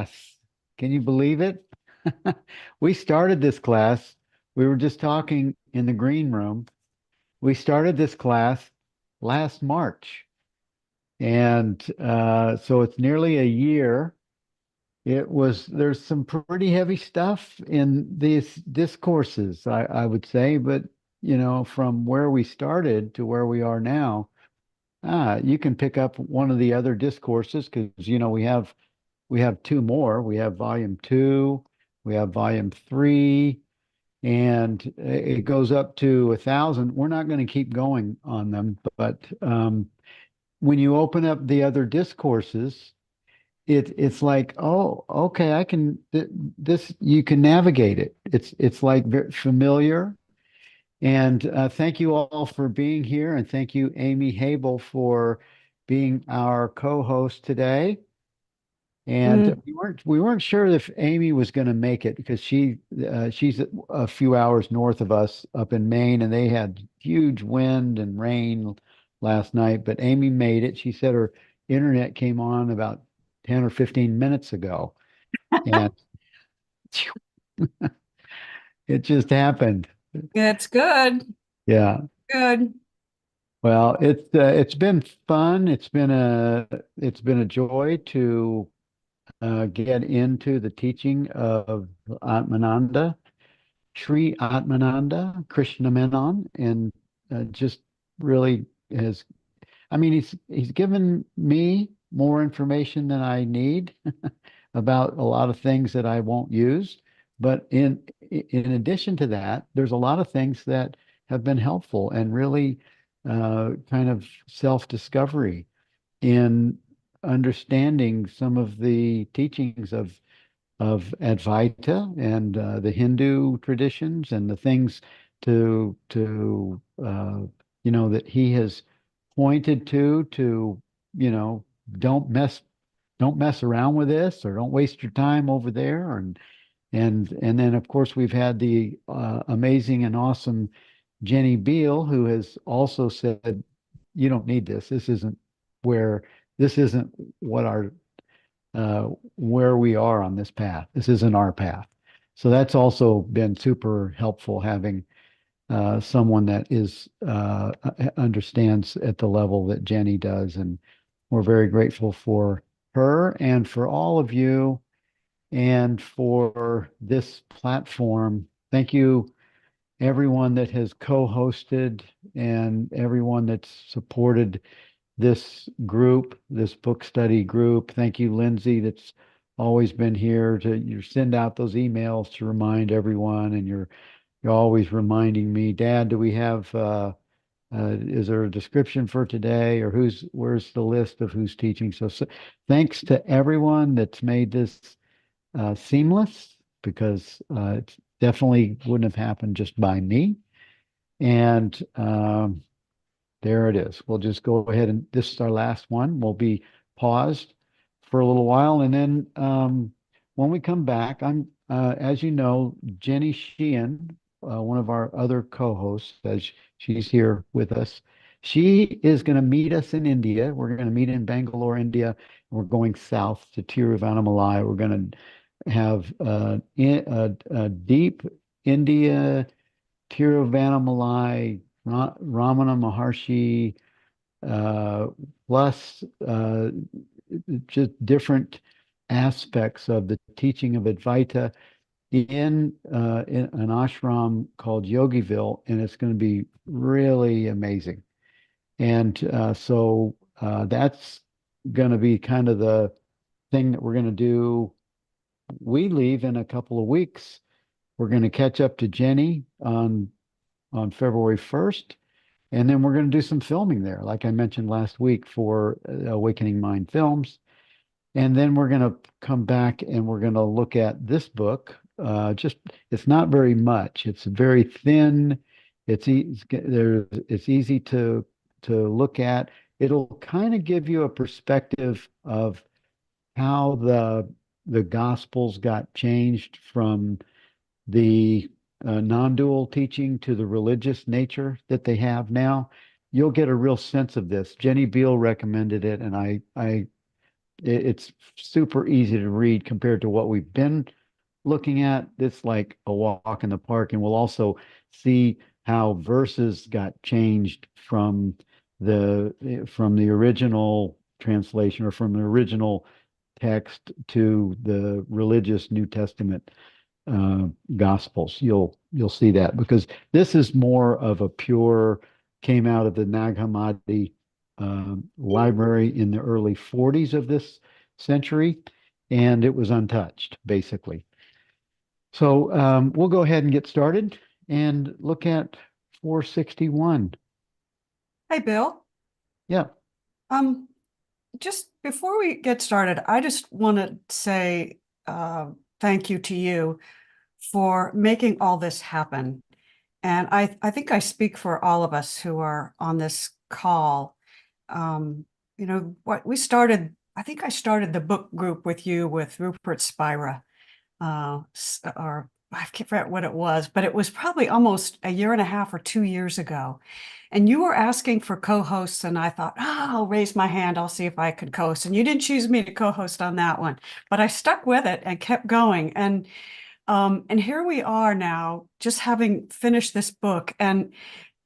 class. Can you believe it? We started this class. We were just talking in the green room. We started this class last March. And so it's nearly a year. There's some pretty heavy stuff in these discourses, I would say, but from where we started to where we are now, you can pick up one of the other discourses because we have two more. We have volume two, we have volume three, and it goes up to 1,000. We're not going to keep going on them, but when you open up the other discourses, it's like, oh, okay, this you can navigate it. It's like very familiar. And thank you all for being here, and thank you, Amy Haible, for being our co-host today. And Mm, we weren't sure if Amy was going to make it because she's a few hours north of us up in Maine, and they had huge wind and rain last night. But Amy made it. She said her internet came on about 10 or 15 minutes ago, and it just happened. it's good. Yeah. Good. Well, it's been fun. It's been a joy to get into the teaching of Atmananda, Shri Atmananda, Krishna Menon, and just really has. I mean, he's given me more information than I need about a lot of things that I won't use. But in addition to that, there's a lot of things that have been helpful and really kind of self-discovery in understanding some of the teachings of Advaita and the Hindu traditions and the things to that he has pointed to you know don't mess around with this, or don't waste your time over there. And then of course we've had the amazing and awesome Jenny Beal, who has also said, you don't need this. Where this isn't what our where we are on this path. This isn't our path. So that's also been super helpful, having someone that is understands at the level that Jenny does, and we're very grateful for her and for all of you and for this platform. Thank you, everyone that has co-hosted and everyone that's supported this group, this book study group. Thank you, Lindsay, that's always been here to you send out those emails to remind everyone, and you're always reminding me. Dad, do we have is there a description for today, or where's the list of who's teaching? So thanks to everyone that's made this seamless, because it definitely wouldn't have happened just by me. And there it is. We'll just go ahead, and this is our last one. We'll be paused for a little while, and then when we come back, as you know, Jenny Sheehan, one of our other co-hosts, as she's here with us, she is going to meet us in India. We're going to meet in Bangalore, India, and we're going south to Tiruvannamalai. We're going to have a deep India Tiruvannamalai Ramana Maharshi, uh, plus just different aspects of the teaching of Advaita in an ashram called Yogiville, and it's going to be really amazing. And so that's going to be kind of the thing that we're going to do. We leave in a couple of weeks. We're going to catch up to Jenny on February 1st. And then we're going to do some filming there, like I mentioned last week, for Awakening Mind Films. And then we're going to come back and we're going to look at this book. It's not very much. It's very thin. It's easy to look at. It'll kind of give you a perspective of how the Gospels got changed from the non-dual teaching to the religious nature that they have now. You'll get a real sense of this. Jenny Beal recommended it, and I it's super easy to read compared to what we've been looking at. It's like a walk in the park, and we'll also see how verses got changed from the original translation or from the original text to the religious New Testament uh, Gospels. You'll see that because this is more of a pure came out of the Nag Hammadi library in the early 40s of this century, and it was untouched basically. So we'll go ahead and get started and look at 461. Hey, Bill. Yeah. Um, just before we get started, I just want to say thank you to you for making all this happen. And I think I speak for all of us who are on this call. What we started, I think I started the book group with you with Rupert Spira, or I forget what it was, but it was probably almost a year and a half or 2 years ago. And you were asking for co-hosts, and I thought, oh, I'll raise my hand. I'll see if I could co-host. And you didn't choose me to co-host on that one, but I stuck with it and kept going. And here we are now, just having finished this book. And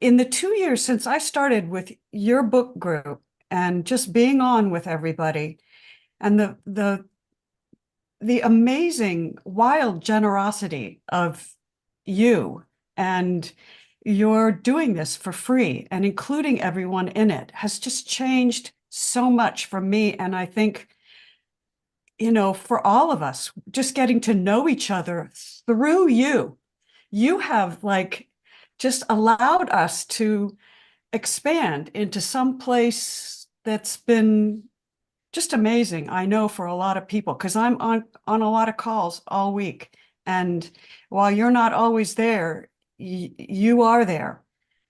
in the 2 years since I started with your book group and just being on with everybody, and the amazing, wild generosity of you, and you're doing this for free and including everyone in it has just changed so much for me. And I think, for all of us, just getting to know each other through you, you have like just allowed us to expand into some place that's been just amazing. I know for a lot of people, because I'm on a lot of calls all week. And while you're not always there, you are there.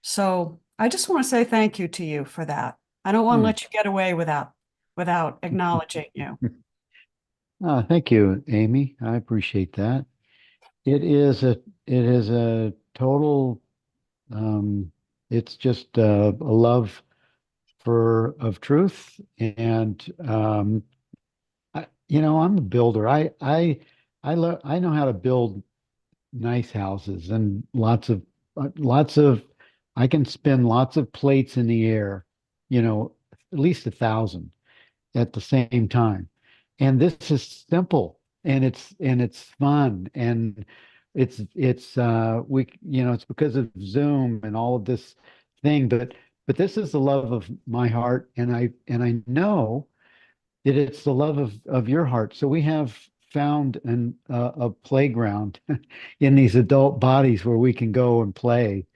So I just want to say thank you to you for that. I don't want to Hmm. let you get away without acknowledging you. Thank you, Amy. I appreciate that. It is a total um, it's just a love for of truth and I'm a builder. I know how to build nice houses and lots of I can spin lots of plates in the air, at least 1,000 at the same time. And this is simple and it's fun and it's because of Zoom and all of this thing, but this is the love of my heart and I know that it's the love of your heart. So we have found a playground in these adult bodies where we can go and play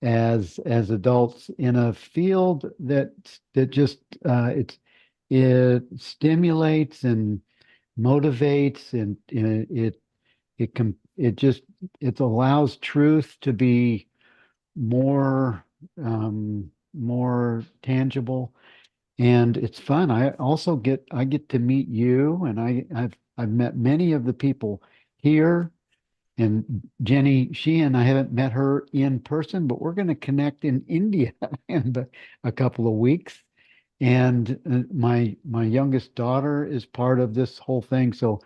as adults in a field that just it stimulates and motivates and it allows truth to be more more tangible and it's fun. I get to meet you and I've met many of the people here and Jenny Sheehan, I haven't met her in person, but we're going to connect in India in a couple of weeks. And my youngest daughter is part of this whole thing. So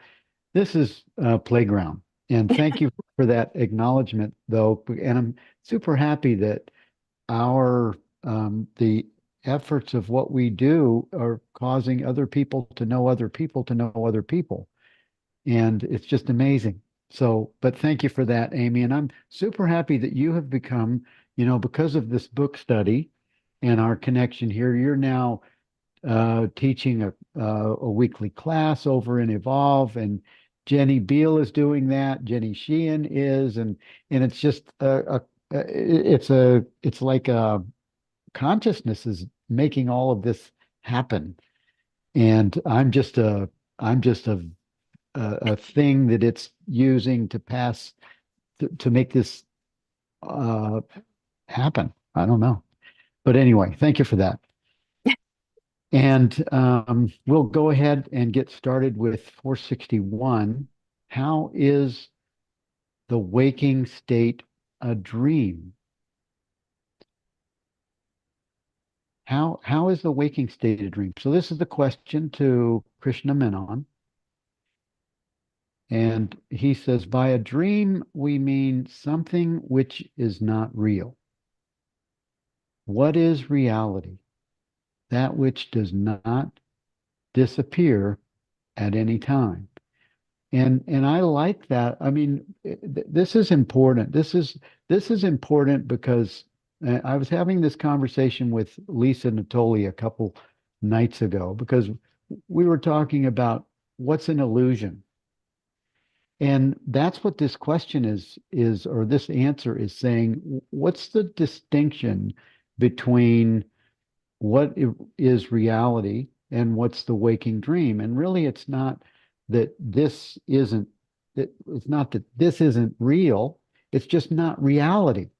this is a playground. And thank you for that acknowledgement, though. And I'm super happy that the efforts of what we do are causing other people to know other people to know other people. And it's just amazing. So, but thank you for that, Amy. And I'm super happy that you have become, because of this book study and our connection here, you're now teaching a weekly class over in Evolve, and Jenny Beal is doing that. Jenny Sheehan is, and it's just it's like consciousness is making all of this happen, and I'm just a thing that it's using to pass to make this uh, happen. I don't know, but anyway, thank you for that. And we'll go ahead and get started with 461. How is the waking state a dream? how is the waking state a dream? So this is the question to Krishna Menon. And he says, by a dream, we mean something which is not real. What is reality? That which does not disappear at any time. And I like that. I mean, this is important. This is important because I was having this conversation with Lisa Natoli a couple nights ago because we were talking about what's an illusion. And that's what this question is, or this answer is saying, what's the distinction between is reality and what's the waking dream? And really, it's not that this isn't it's not that this isn't real. It's just not reality.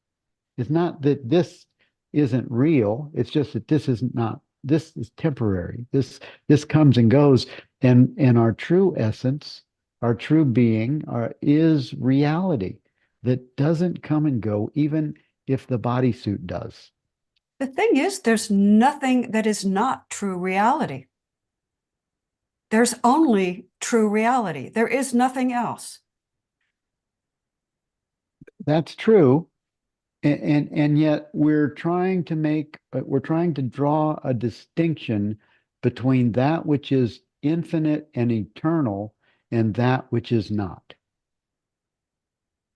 It's not that this isn't real. It's just that this is temporary. This comes and goes. And our true essence, our true being, is reality that doesn't come and go, even if the bodysuit does. The thing is, there's nothing that is not true reality. There's only true reality. There is nothing else. That's true. And yet we're trying to draw a distinction between that which is infinite and eternal and that which is not.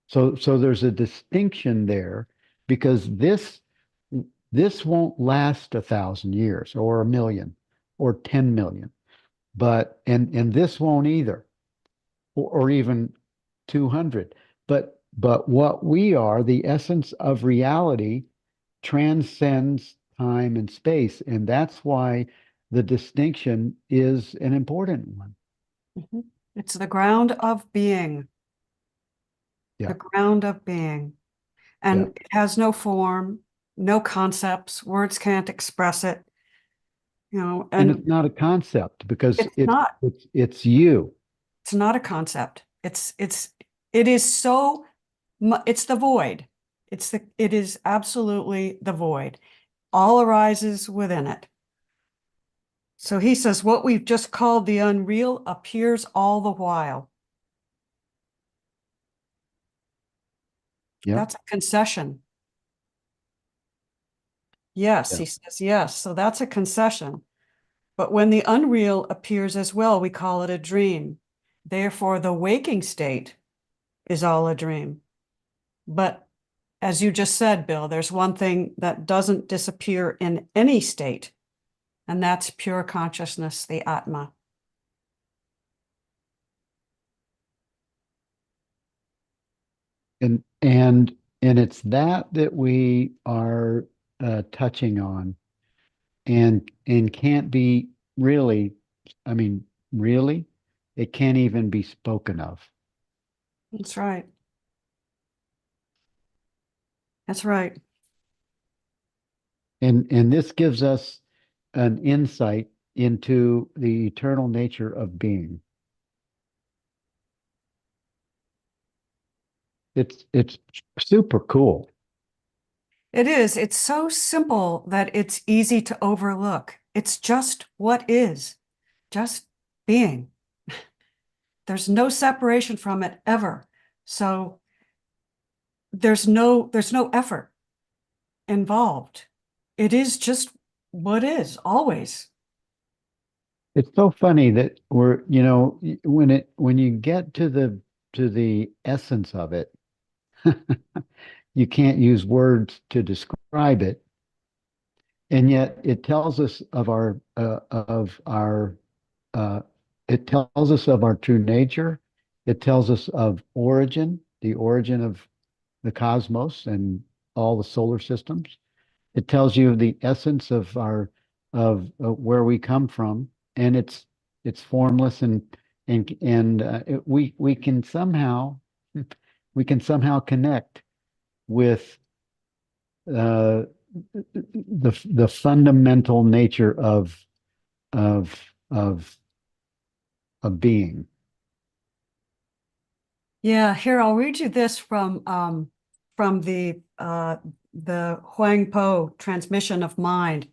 So there's a distinction there because this won't last 1,000 years or 1,000,000 or 10 million, and this won't either, or even 200. But what we are, the essence of reality, transcends time and space, and that's why the distinction is an important one. Mhm. It's the ground of being, Yeah, the ground of being. yeah. And it has no form, no concepts, words can't express it, And and it's not a concept because it's not. it's you. It's not a concept. It is so it's the void. It is absolutely the void. All arises within it. So he says, what we've just called the unreal appears all the while. Yep. That's a concession. Yes, Yeah. he says, yes. So that's a concession. But when the unreal appears as well, we call it a dream. Therefore, the waking state is all a dream. But as you just said, Bill, there's one thing that doesn't disappear in any state, and that's pure consciousness, the Atma. And it's that we are touching on and can't be really, I mean, really, it can't even be spoken of. That's right. That's right. And this gives us an insight into the eternal nature of being. It's super cool. It is. It's so simple that it's easy to overlook. It's just what is, just being. There's no separation from it ever. So there's no effort involved. It is just what is always. It's so funny that when you get to the essence of it, you can't use words to describe it, and yet it tells us uh, it tells us of our true nature. It tells us of origin, the origin of the cosmos and all the solar systems. It tells you the essence of our of where we come from, and it's formless we we can somehow connect with uh, the fundamental nature of of of being. Yeah, here I'll read you this from the Huang Po transmission of mind.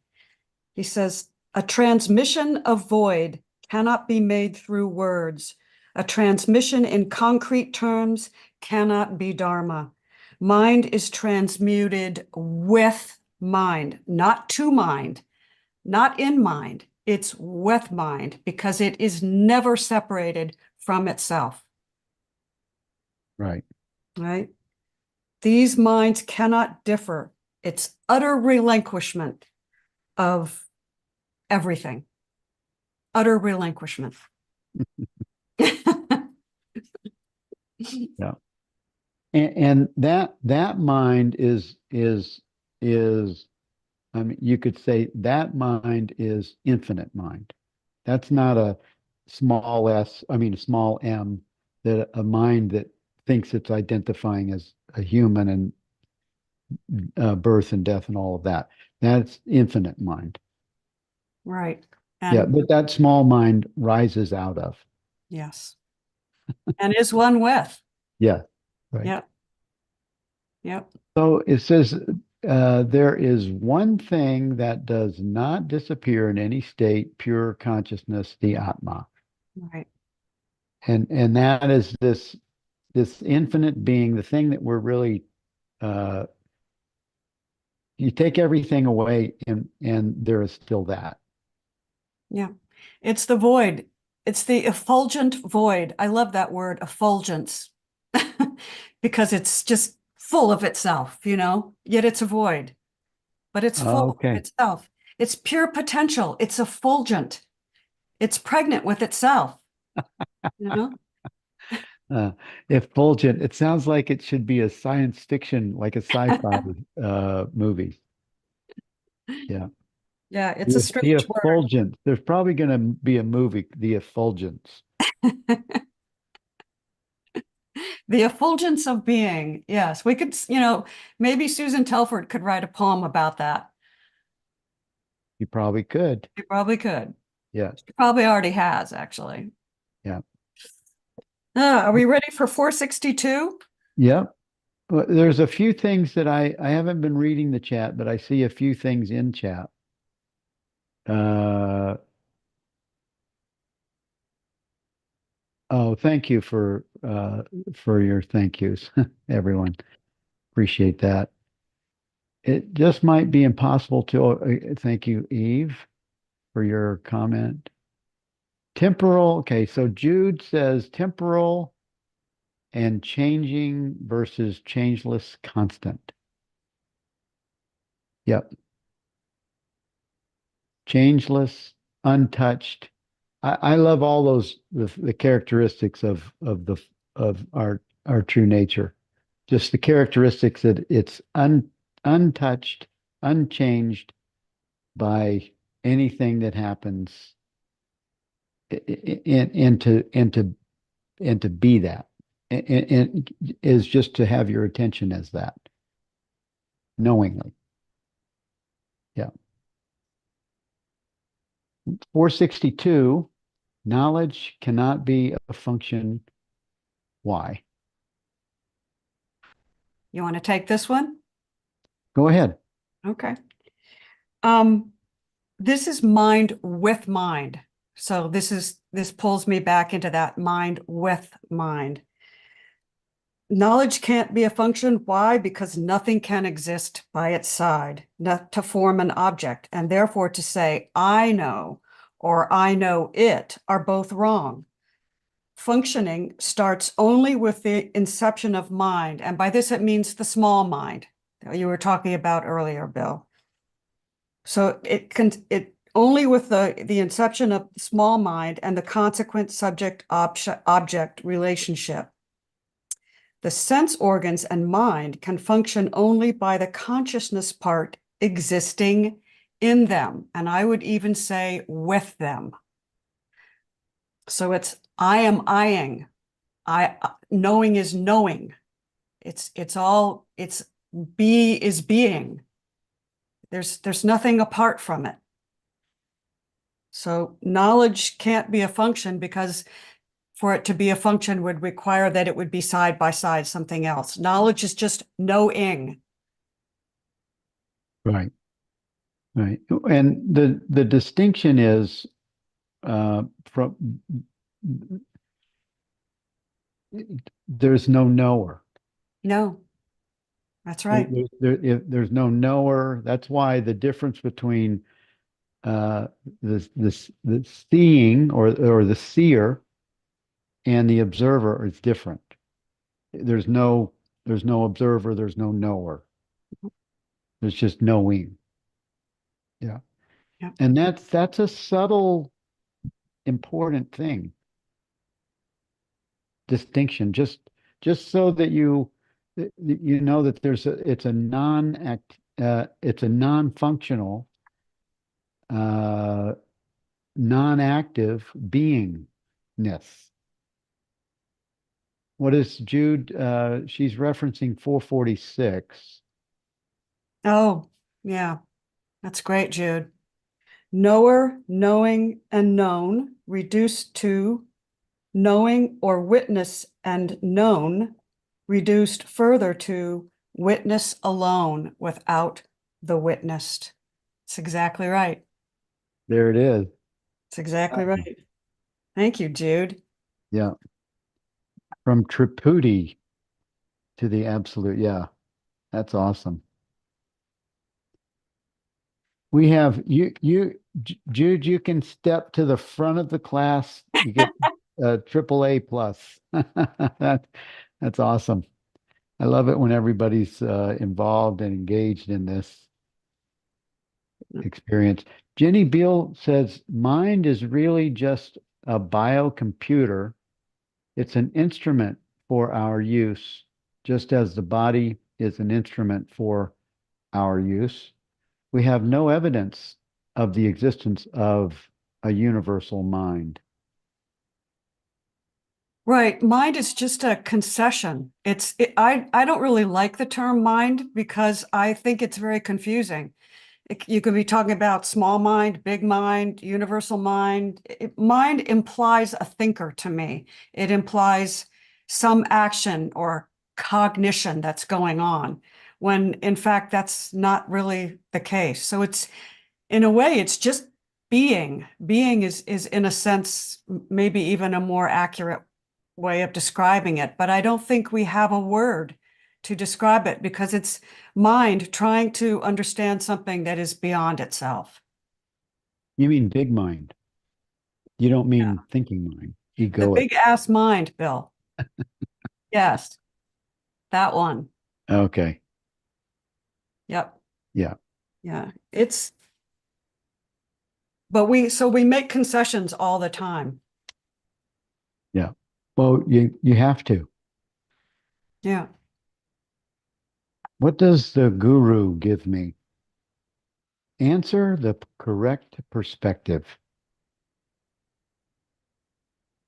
He says, a transmission of void cannot be made through words. A transmission in concrete terms cannot be Dharma. Mind is transmuted with mind, not to mind, not in mind. It's with mind because it is never separated from itself. Right. Right? These minds cannot differ. It's utter relinquishment of everything. Utter relinquishment. Yeah. And that mind is I mean, you could say that mind is infinite mind. That's not a small s, I mean a small m, that a mind that thinks it's identifying as a human and birth and death and all of that. That's infinite mind. Right. Yeah, And but that small mind rises out of. yes. And is one with. Yeah, right. Yep. Yep. So it says there is one thing that does not disappear in any state, pure consciousness, the Atma. Right. And that is this infinite being, the thing that we're really uh you take everything away and there is still that. Yeah. It's the void. It's the effulgent void. I love that word, effulgence, because it's just full of itself, yet it's a void, but it's full of Okay. itself. It's pure potential. It's effulgent. It's pregnant with itself, you know? Uh, Effulgent. It sounds like it should be a science fiction, like a sci-fi movie. Yeah. Yeah, it's a The strange word. Effulgence. There's probably going to be a movie, The Effulgence. The effulgence of being. Yes, we could, maybe Susan Telford could write a poem about that. You probably could. She probably could. Yeah. She probably already has, actually. Yeah. Are we ready for 462? Yeah. Well, there's a few things that I haven't been reading the chat, but I see a few things in chat. Uh, oh, thank you for your thank yous, everyone. Appreciate that. It just might be impossible to, thank you, Eve, for your comment. Temporal, okay, so Jude says temporal and changing versus changeless constant. Yep. Changeless, untouched. I love all those the characteristics of our true nature. Just the characteristics that it's untouched, unchanged by anything that happens, and to be that, and is just to have your attention as that knowingly. Yeah. 462, knowledge cannot be a function. Why? You want to take this one? Go ahead. Okay. This is mind with mind. So this pulls me back into that mind with mind. Knowledge can't be a function. Why? Because nothing can exist by its side, not to form an object. And therefore to say, I know, or I know it, are both wrong. Functioning starts only with the inception of mind. And by this, it means the small mind that you were talking about earlier, Bill. So it only with the inception of the small mind and the consequent subject object relationship. The sense organs and mind can function only by the consciousness part existing in them. And I would even say with them. So it's I am eyeing. Knowing is knowing. It's be is being. There's nothing apart from it. So knowledge can't be a function because for it to be a function would require that it would be side by side something else. Knowledge is just knowing. Right. Right. And the distinction is from there's no knower. No, that's There, right. if there's no knower. That's why the difference between uh, the seeing or the seer and the observer is different. There's no there's no observer. There's no knower. There's just knowing. Yeah. Yep. And that's a subtle, important thing, distinction. Just so that you know that it's a it's a non-functional, uh, non-active beingness. What is Jude? She's referencing 446. Oh, yeah, that's great, Jude. Knower, knowing, and known, reduced to knowing or witness and known, reduced further to witness alone without the witnessed. It's exactly right. There it is. It's exactly right. Thank you, Jude. Yeah. From Tripudi to the absolute. Yeah. That's awesome. We have Jude, you can step to the front of the class. You get triple A plus. That, that's awesome. I love it when everybody's involved and engaged in this experience. Jenny Beal says, mind is really just a biocomputer. It's an instrument for our use, just as the body is an instrument for our use. We have no evidence of the existence of a universal mind. Right. Mind is just a concession. I don't really like the term mind because I think it's very confusing. You could be talking about small mind, big mind, universal mind. Mind implies a thinker to me. It implies some action or cognition that's going on, when in fact that's not really the case. So it's, in a way, it's just being. Being is in a sense maybe even a more accurate way of describing it, but I don't think we have a word to describe it because it's mind trying to understand something that is beyond itself. You mean big mind. You don't mean thinking mind, The egoic. big ass mind, Bill. Yes, that one. Okay. Yep. Yeah. Yeah. So we make concessions all the time. Yeah. Well, you have to. Yeah. What does the guru give me? Answer the correct perspective.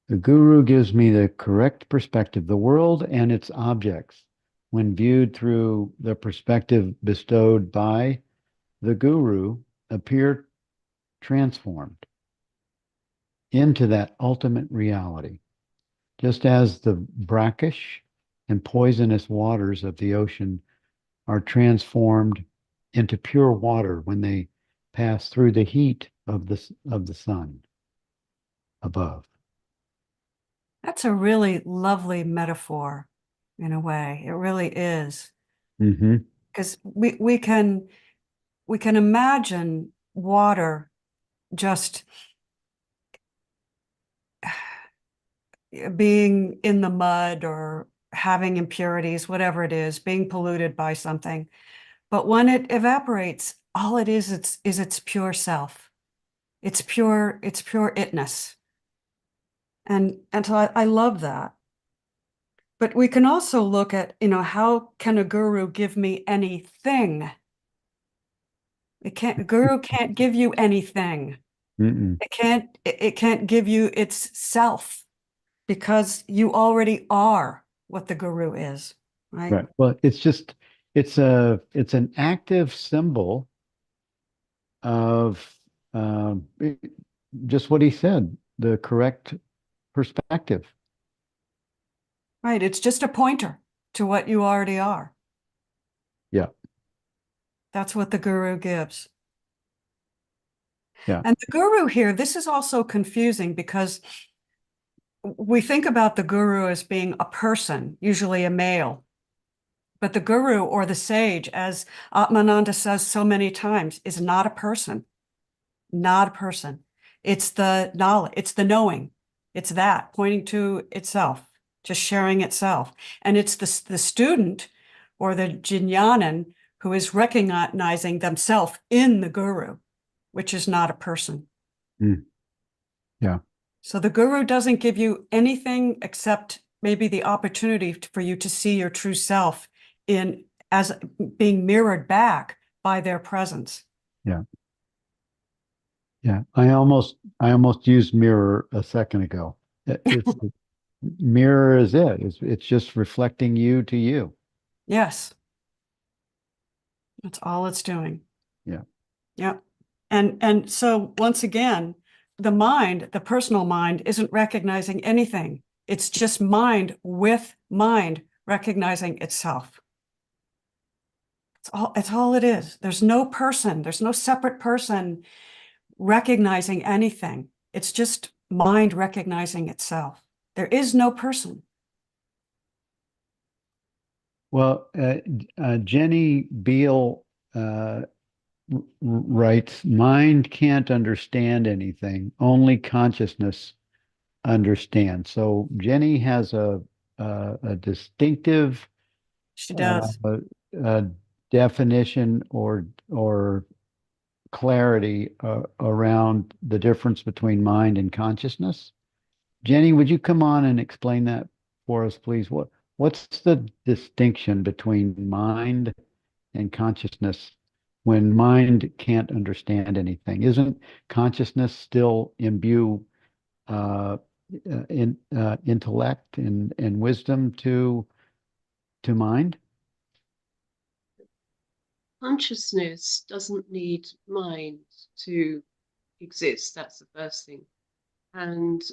The guru gives me the correct perspective. The world and its objects, when viewed through the perspective bestowed by the guru, appear transformed into that ultimate reality, just as the brackish and poisonous waters of the ocean are transformed into pure water when they pass through the heat of the sun above. That's a really lovely metaphor in a way. It really is. Hmm. Because we can imagine water just being in the mud or having impurities, whatever it is, being polluted by something. But when it evaporates, all it is, is its pure self. It's pure itness. And so I love that. But we can also look at, how can a guru give me anything? A guru can't give you anything. Mm-mm. It can't give you its self because you already are what the guru is, right? Right. Well, it's an active symbol of um, just what he said, the correct perspective. Right. It's just a pointer to what you already are. Yeah. That's what the guru gives. Yeah. And the guru here, this is also confusing because we think about the guru as being a person, usually a male. But the guru or the sage, as Atmananda says so many times, is not a person, not a person. It's the knowledge, it's the knowing. It's that pointing to itself, just sharing itself. And it's the student or the jnananan who is recognizing themselves in the guru, which is not a person. Mm. Yeah. So the guru doesn't give you anything except maybe the opportunity for you to see your true self in as being mirrored back by their presence. Yeah. Yeah. I almost used mirror a second ago. It's mirror is it. It's just reflecting you to you. Yes, that's all it's doing. Yeah. Yep. And so once again, the mind, the personal mind, isn't recognizing anything. It's just mind with mind recognizing itself. It's all it is. There's no person, there's no separate person recognizing anything. It's just mind recognizing itself. There is no person. Well, Jenny Beal writes, mind can't understand anything, only consciousness understands. So Jenny has a distinctive She uh, does. uh, definition or clarity around the difference between mind and consciousness. Jenny, would you come on and explain that for us, please? What's the distinction between mind and consciousness when mind can't understand anything? Isn't consciousness still imbue uh, intellect and wisdom to mind? Consciousness doesn't need mind to exist. That's the first thing. And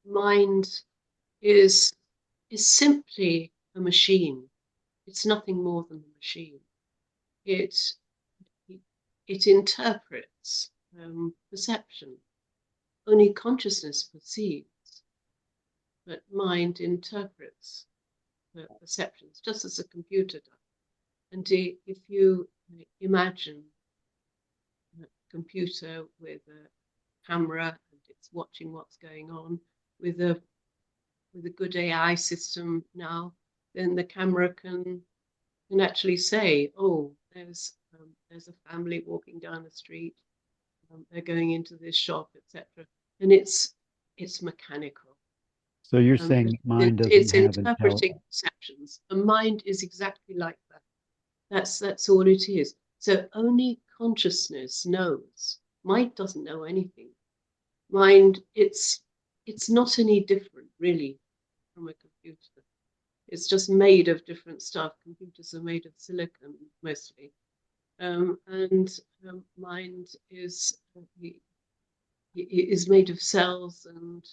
mind is simply a machine. It's nothing more than a machine. It interprets perception. Only consciousness perceives, but mind interprets perceptions, just as a computer does. And if you imagine a computer with a camera and it's watching what's going on with a good AI system now, then the camera can actually say, oh, there's a family walking down the street, they're going into this shop, etc. And it's mechanical. So you're saying mind doesn't It's have interpreting perceptions. A mind is exactly like that. That's all it is. So only consciousness knows. Mind doesn't know anything. Mind, it's not any different really from a computer. It's just made of different stuff. Computers are made of silicon mostly, and mind is made of cells and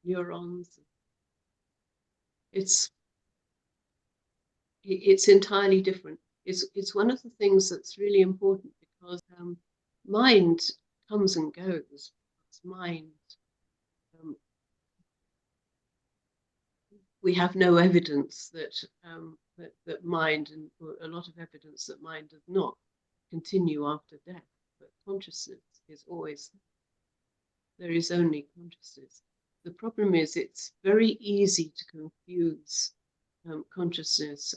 neurons. It's entirely different. It's one of the things that's really important because mind comes and goes. Mind, we have no evidence that that mind, and a lot of evidence that mind does not continue after death. But consciousness is always there. Is only consciousness. The problem is it's very easy to confuse consciousness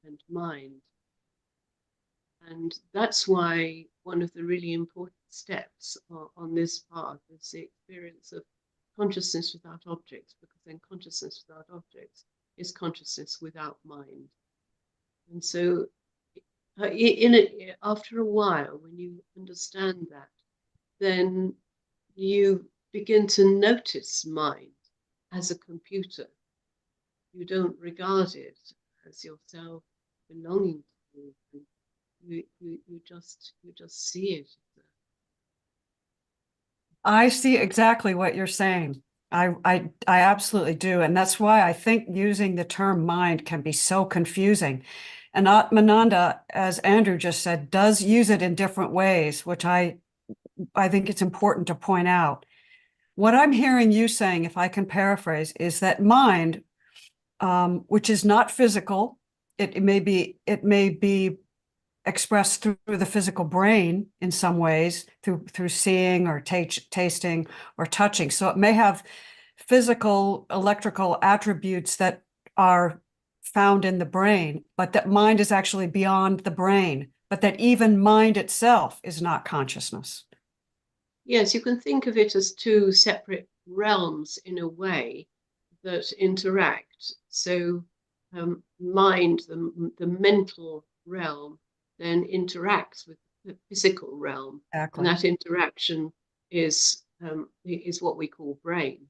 and mind. And that's why one of the really important steps on this path is the experience of consciousness without objects, because then consciousness without objects is consciousness without mind. And so after a while, when you understand that, then you begin to notice mind as a computer. You don't regard it as yourself belonging to you. You just see it. I see exactly what you're saying. I absolutely do. And that's why I think using the term mind can be so confusing. And Atmananda, as Andrew just said, does use it in different ways, which I I think it's important to point out. What I'm hearing you saying, if I can paraphrase, is that mind, which is not physical, it may be expressed through the physical brain in some ways, through seeing or tasting or touching. So it may have physical electrical attributes that are found in the brain, but that mind is actually beyond the brain, but that even mind itself is not consciousness. Yes, you can think of it as two separate realms in a way that interact. So mind, the mental realm, then interacts with the physical realm. Exactly. And that interaction is what we call brain.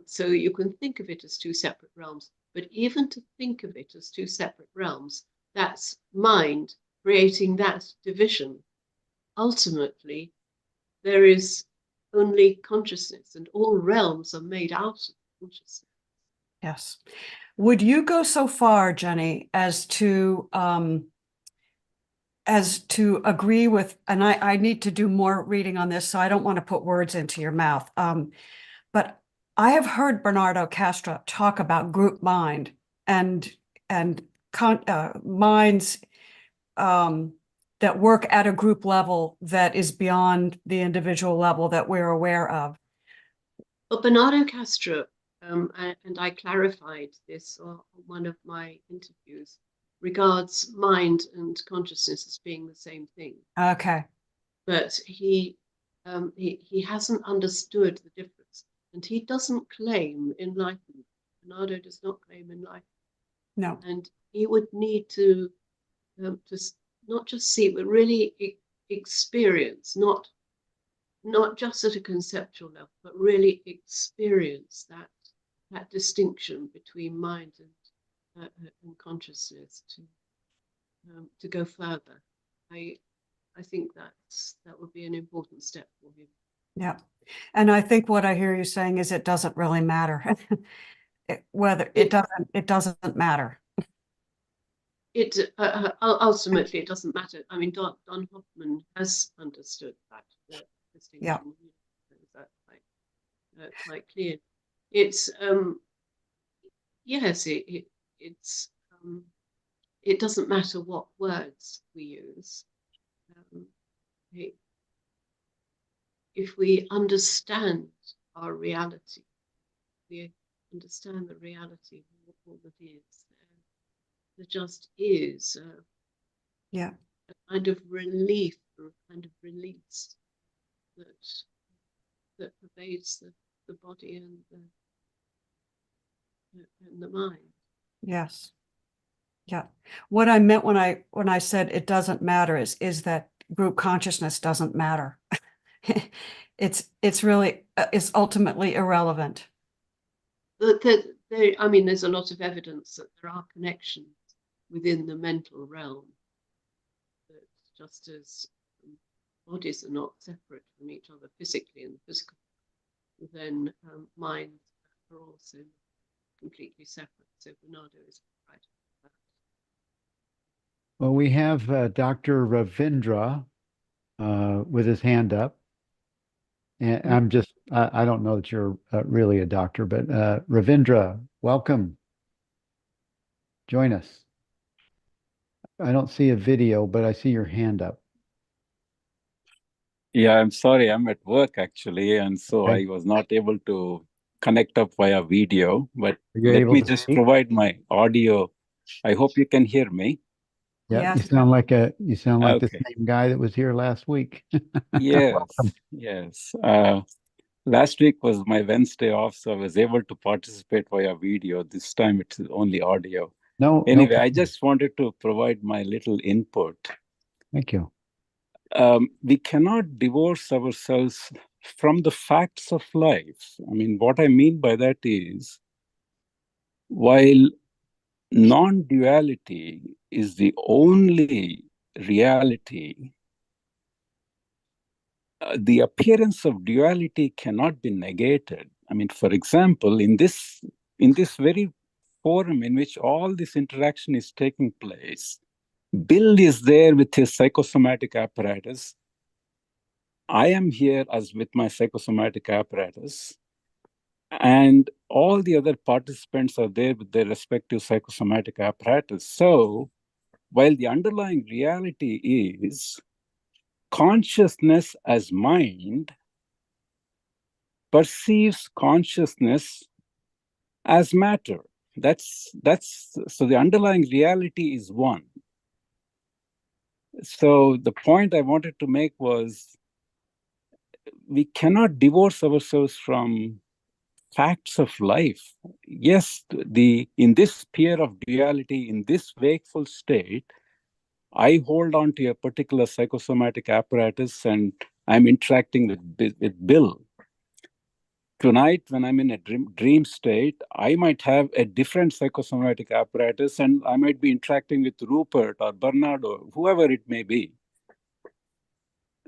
So you can think of it as two separate realms, but even to think of it as two separate realms, that's mind creating that division. Ultimately, there is only consciousness, and all realms are made out of consciousness. Yes. Would you go so far, Jenny, as to agree with, and I need to do more reading on this, so I don't want to put words into your mouth. But I have heard Bernardo Castro talk about group mind and minds that work at a group level that is beyond the individual level that we're aware of. But Bernardo Castro, and I clarified this on one of my interviews, regards mind and consciousness as being the same thing. Okay. But he hasn't understood the difference, and he doesn't claim enlightenment. Bernardo does not claim enlightenment. No. And he would need to not just see, but really experience, not just at a conceptual level, but really experience that distinction between mind and consciousness to go further. I think that would be an important step for him. Yeah. And I think what I hear you saying is it doesn't really matter. It doesn't matter. It ultimately it doesn't matter. I mean, Don Hoffman has understood that distinction. Yeah. That quite clear. It's yes, it doesn't matter what words we use. If we understand our reality, we understand the reality of all that is. There just is Yeah. a kind of relief or a kind of release that pervades the body and the mind. Yes. Yeah. What I meant when I said it doesn't matter is that group consciousness doesn't matter. It's really it's ultimately irrelevant. I mean, there's a lot of evidence that there are connections within the mental realm, that just as bodies are not separate from each other physically in the physical, then minds are also completely separate. So Bernardo is right about that. Well, we have Dr. Ravindra with his hand up. And I don't know that you're really a doctor, but Ravindra, welcome. Join us. I don't see a video, but I see your hand up. Yeah, I'm sorry. I'm at work actually, and so Okay. I was not able to connect up via video, but Are you let able me to just speak? provide my audio. I hope you can hear me. Yeah, Yes. you sound like the Okay. same guy that was here last week. Yes, yes. Last week was my Wednesday off, so I was able to participate via video. This time it's only audio. No Anyway, I problem. just wanted to provide my little input. Thank you. We cannot divorce ourselves from the facts of life. I mean, what I mean by that is, while non-duality is the only reality, the appearance of duality cannot be negated. I mean, for example, in this very forum in which all this interaction is taking place, Bill is there with his psychosomatic apparatus. I am here as with my psychosomatic apparatus, and all the other participants are there with their respective psychosomatic apparatus. So, while the underlying reality is consciousness as mind perceives consciousness as matter. That's so the underlying reality is one. So the point I wanted to make was we cannot divorce ourselves from facts of life. Yes, in this sphere of duality, in this wakeful state, I hold on to a particular psychosomatic apparatus and I'm interacting with Bill. Tonight, when I'm in a dream state, I might have a different psychosomatic apparatus and I might be interacting with Rupert or Bernard or whoever it may be.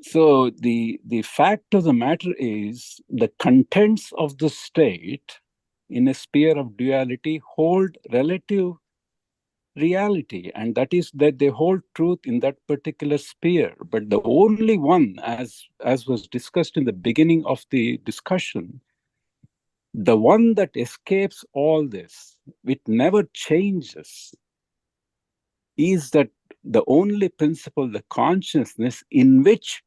So the fact of the matter is the contents of the state in a sphere of duality hold relative reality, and that is that they hold truth in that particular sphere. But the only one, as was discussed in the beginning of the discussion, the one that escapes all this, which never changes, is that the only principle, the consciousness in which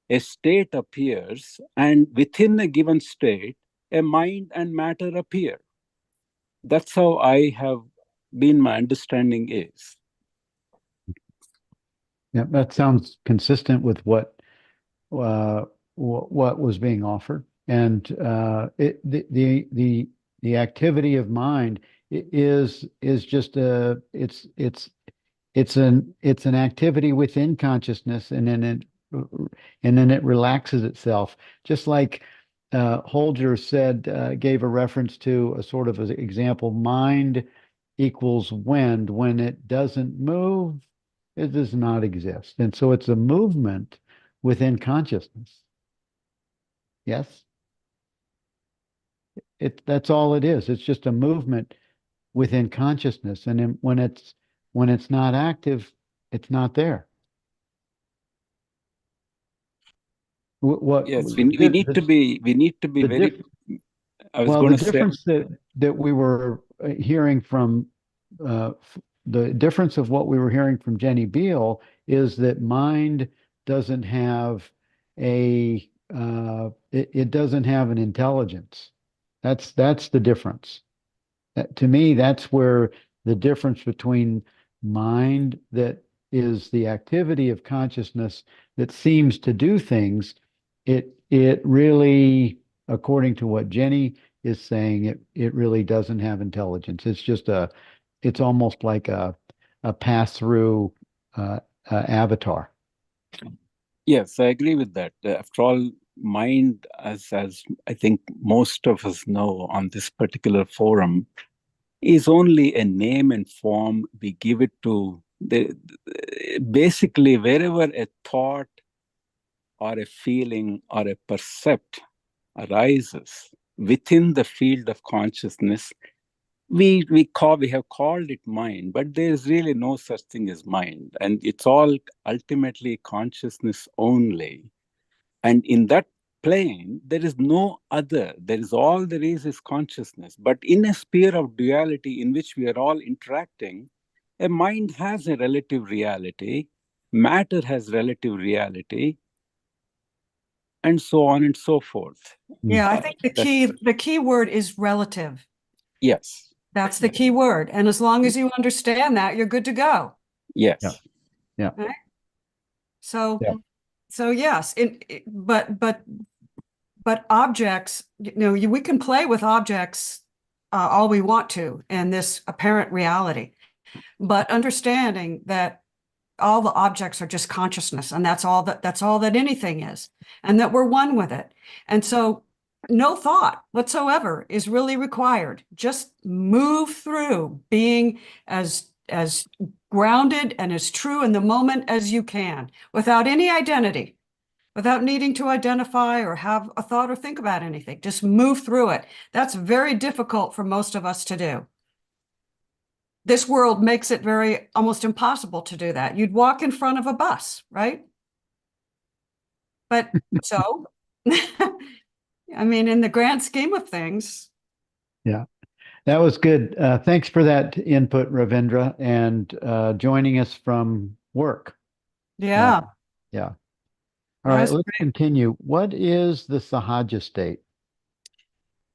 a state appears, and within a given state, a mind and matter appear. That's how I have been, my understanding is. Yeah, that sounds consistent with what was being offered, and the activity of mind is just it's an activity within consciousness, and then it relaxes itself, just like Holger said, gave a reference to a sort of an example: mind equals wind. When it doesn't move, it does not exist. And so it's a movement within consciousness. Yes? That's all it is. It's just a movement within consciousness. And then when it's not active, it's not there. Yes, we need to be very. I was Well, going the to say, difference that we were hearing from the difference of what we were hearing from Jenny Beal is that mind doesn't have it doesn't have an intelligence. That's the difference. To me, that's where the difference between mind, that is the activity of consciousness that seems to do things, it really, according to what Jenny is saying, it really doesn't have intelligence. It's almost like a pass-through avatar. yes, I agree with that. After all, mind, as I think most of us know on this particular forum, is only a name and form we give it to. Basically, wherever a thought or a feeling or a percept arises within the field of consciousness, we have called it mind, but there is really no such thing as mind, and it's all ultimately consciousness only. And in that plane, there is no other. There is all there is consciousness. But in a sphere of duality in which we are all interacting, a mind has a relative reality, matter has relative reality, and so on and so forth. Yeah, I think the key word is relative. Yes. That's the key word. And as long as you understand that, you're good to go. Yes. Yeah. Right? So, Yeah. so yes, but objects, we can play with objects all we want to in this apparent reality, but understanding that all the objects are just consciousness, and that's all that anything is, and that we're one with it. And so no thought whatsoever is really required. Just move through being as grounded and as true in the moment as you can, without any identity, without needing to identify or have a thought or think about anything. Just move through it. That's very difficult for most of us to do. This world makes it very almost impossible to do that. You'd walk in front of a bus, right? But so, I mean, in the grand scheme of things, Yeah, that was good. Thanks for that input, Ravindra, and joining us from work. yeah, Yeah. All right, that's let's great. continue. What is the Sahaja state?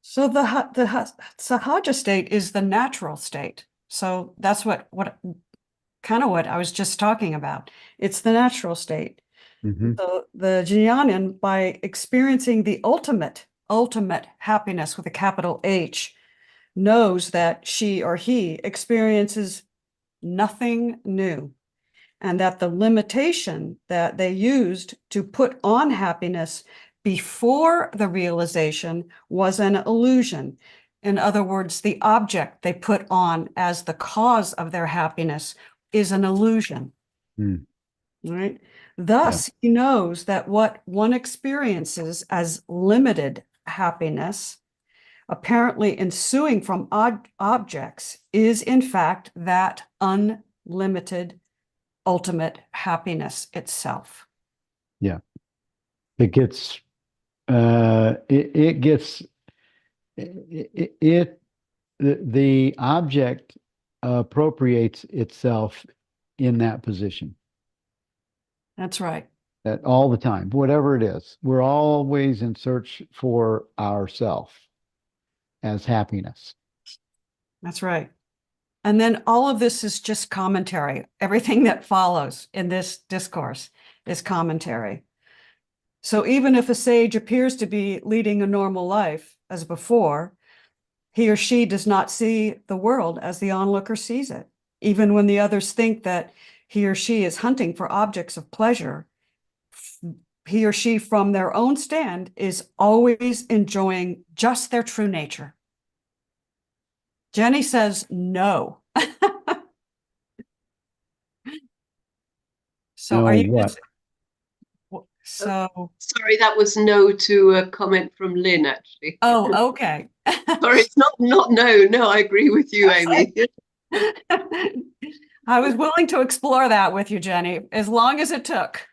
So the Sahaja state is the natural state. So that's what kind of what I was just talking about. It's the natural state. Hmm. The jnana, by experiencing the ultimate happiness with a capital H, knows that she or he experiences nothing new, and that the limitation that they used to put on happiness before the realization was an illusion. In other words, the object they put on as the cause of their happiness is an illusion. Mm. Right? Yeah. Thus, he knows that what one experiences as limited happiness, apparently ensuing from objects, is in fact that unlimited ultimate happiness itself. Yeah. It gets, it gets, it the object appropriates itself in that position. That's right. That all the time, whatever it is, we're always in search for ourself as happiness. That's right. And then all of this is just commentary. Everything that follows in this discourse is commentary. So even if a sage appears to be leading a normal life as before, he or she does not see the world as the onlooker sees it. Even when the others think that he or she is hunting for objects of pleasure, he or she, from their own stand, is always enjoying just their true nature. Jenny says no. So are No, you what? so Sorry, that was no to a comment from Lynn, actually. oh, okay. Sorry, it's not no. No, I agree with you, Amy. I was willing to explore that with you, Jenny, as long as it took.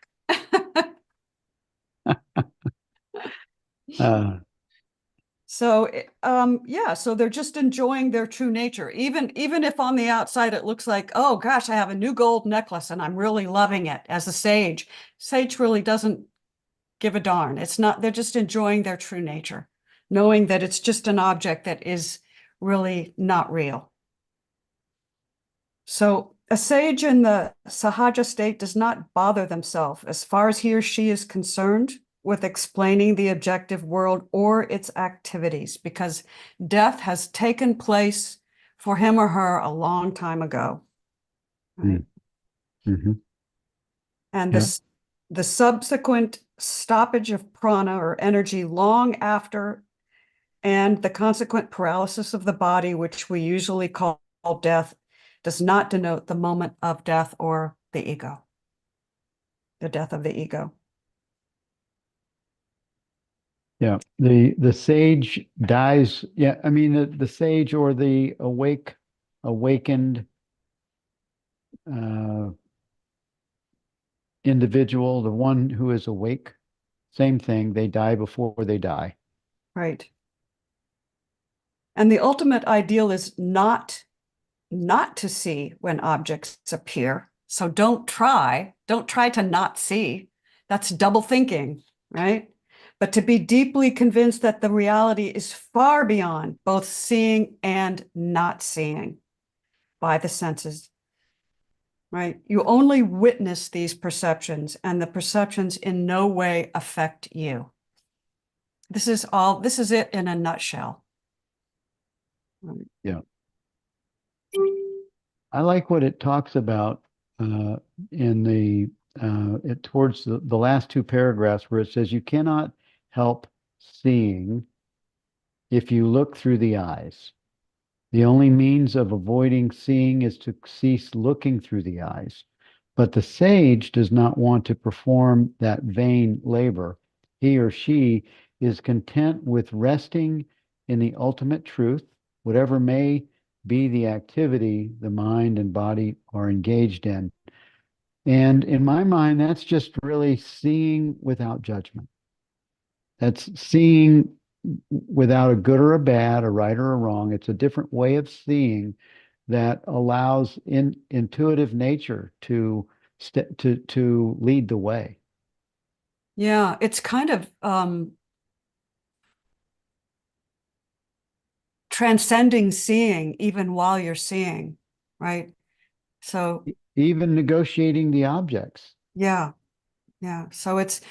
Uh, So, yeah, so they're just enjoying their true nature. Even if on the outside it looks like, oh gosh, I have a new gold necklace and I'm really loving it as a sage. Sage really doesn't give a darn. It's not, they're just enjoying their true nature, knowing that it's just an object that is really not real. So a sage in the Sahaja state does not bother themselves as far as he or she is concerned with explaining the objective world or its activities, because death has taken place for him or her a long time ago. Right? mm-hmm. And Yeah. the subsequent stoppage of prana or energy long after, and the consequent paralysis of the body, which we usually call death, does not denote the moment of death or the ego, the death of the ego. Yeah. The sage dies. Yeah. I mean, the sage or the awakened uh, individual, the one who is awake, same thing. They die before they die. Right. And the ultimate ideal is not to see when objects appear. So don't try to not see. That's double thinking, right? But to be deeply convinced that the reality is far beyond both seeing and not seeing by the senses, right? You only witness these perceptions, and the perceptions in no way affect you. This is it in a nutshell. Yeah. I like what it talks about uh, in towards the last two paragraphs where it says you cannot help seeing if you look through the eyes. The only means of avoiding seeing is to cease looking through the eyes. But the sage does not want to perform that vain labor. He or she is content with resting in the ultimate truth, whatever may be the activity the mind and body are engaged in. And in my mind, that's just really seeing without judgment. That's seeing without a good or a bad, a right or a wrong. It's a different way of seeing that allows intuitive nature to lead the way. Yeah, it's kind of transcending seeing even while you're seeing, right? So Even negotiating the objects. yeah, yeah. So it's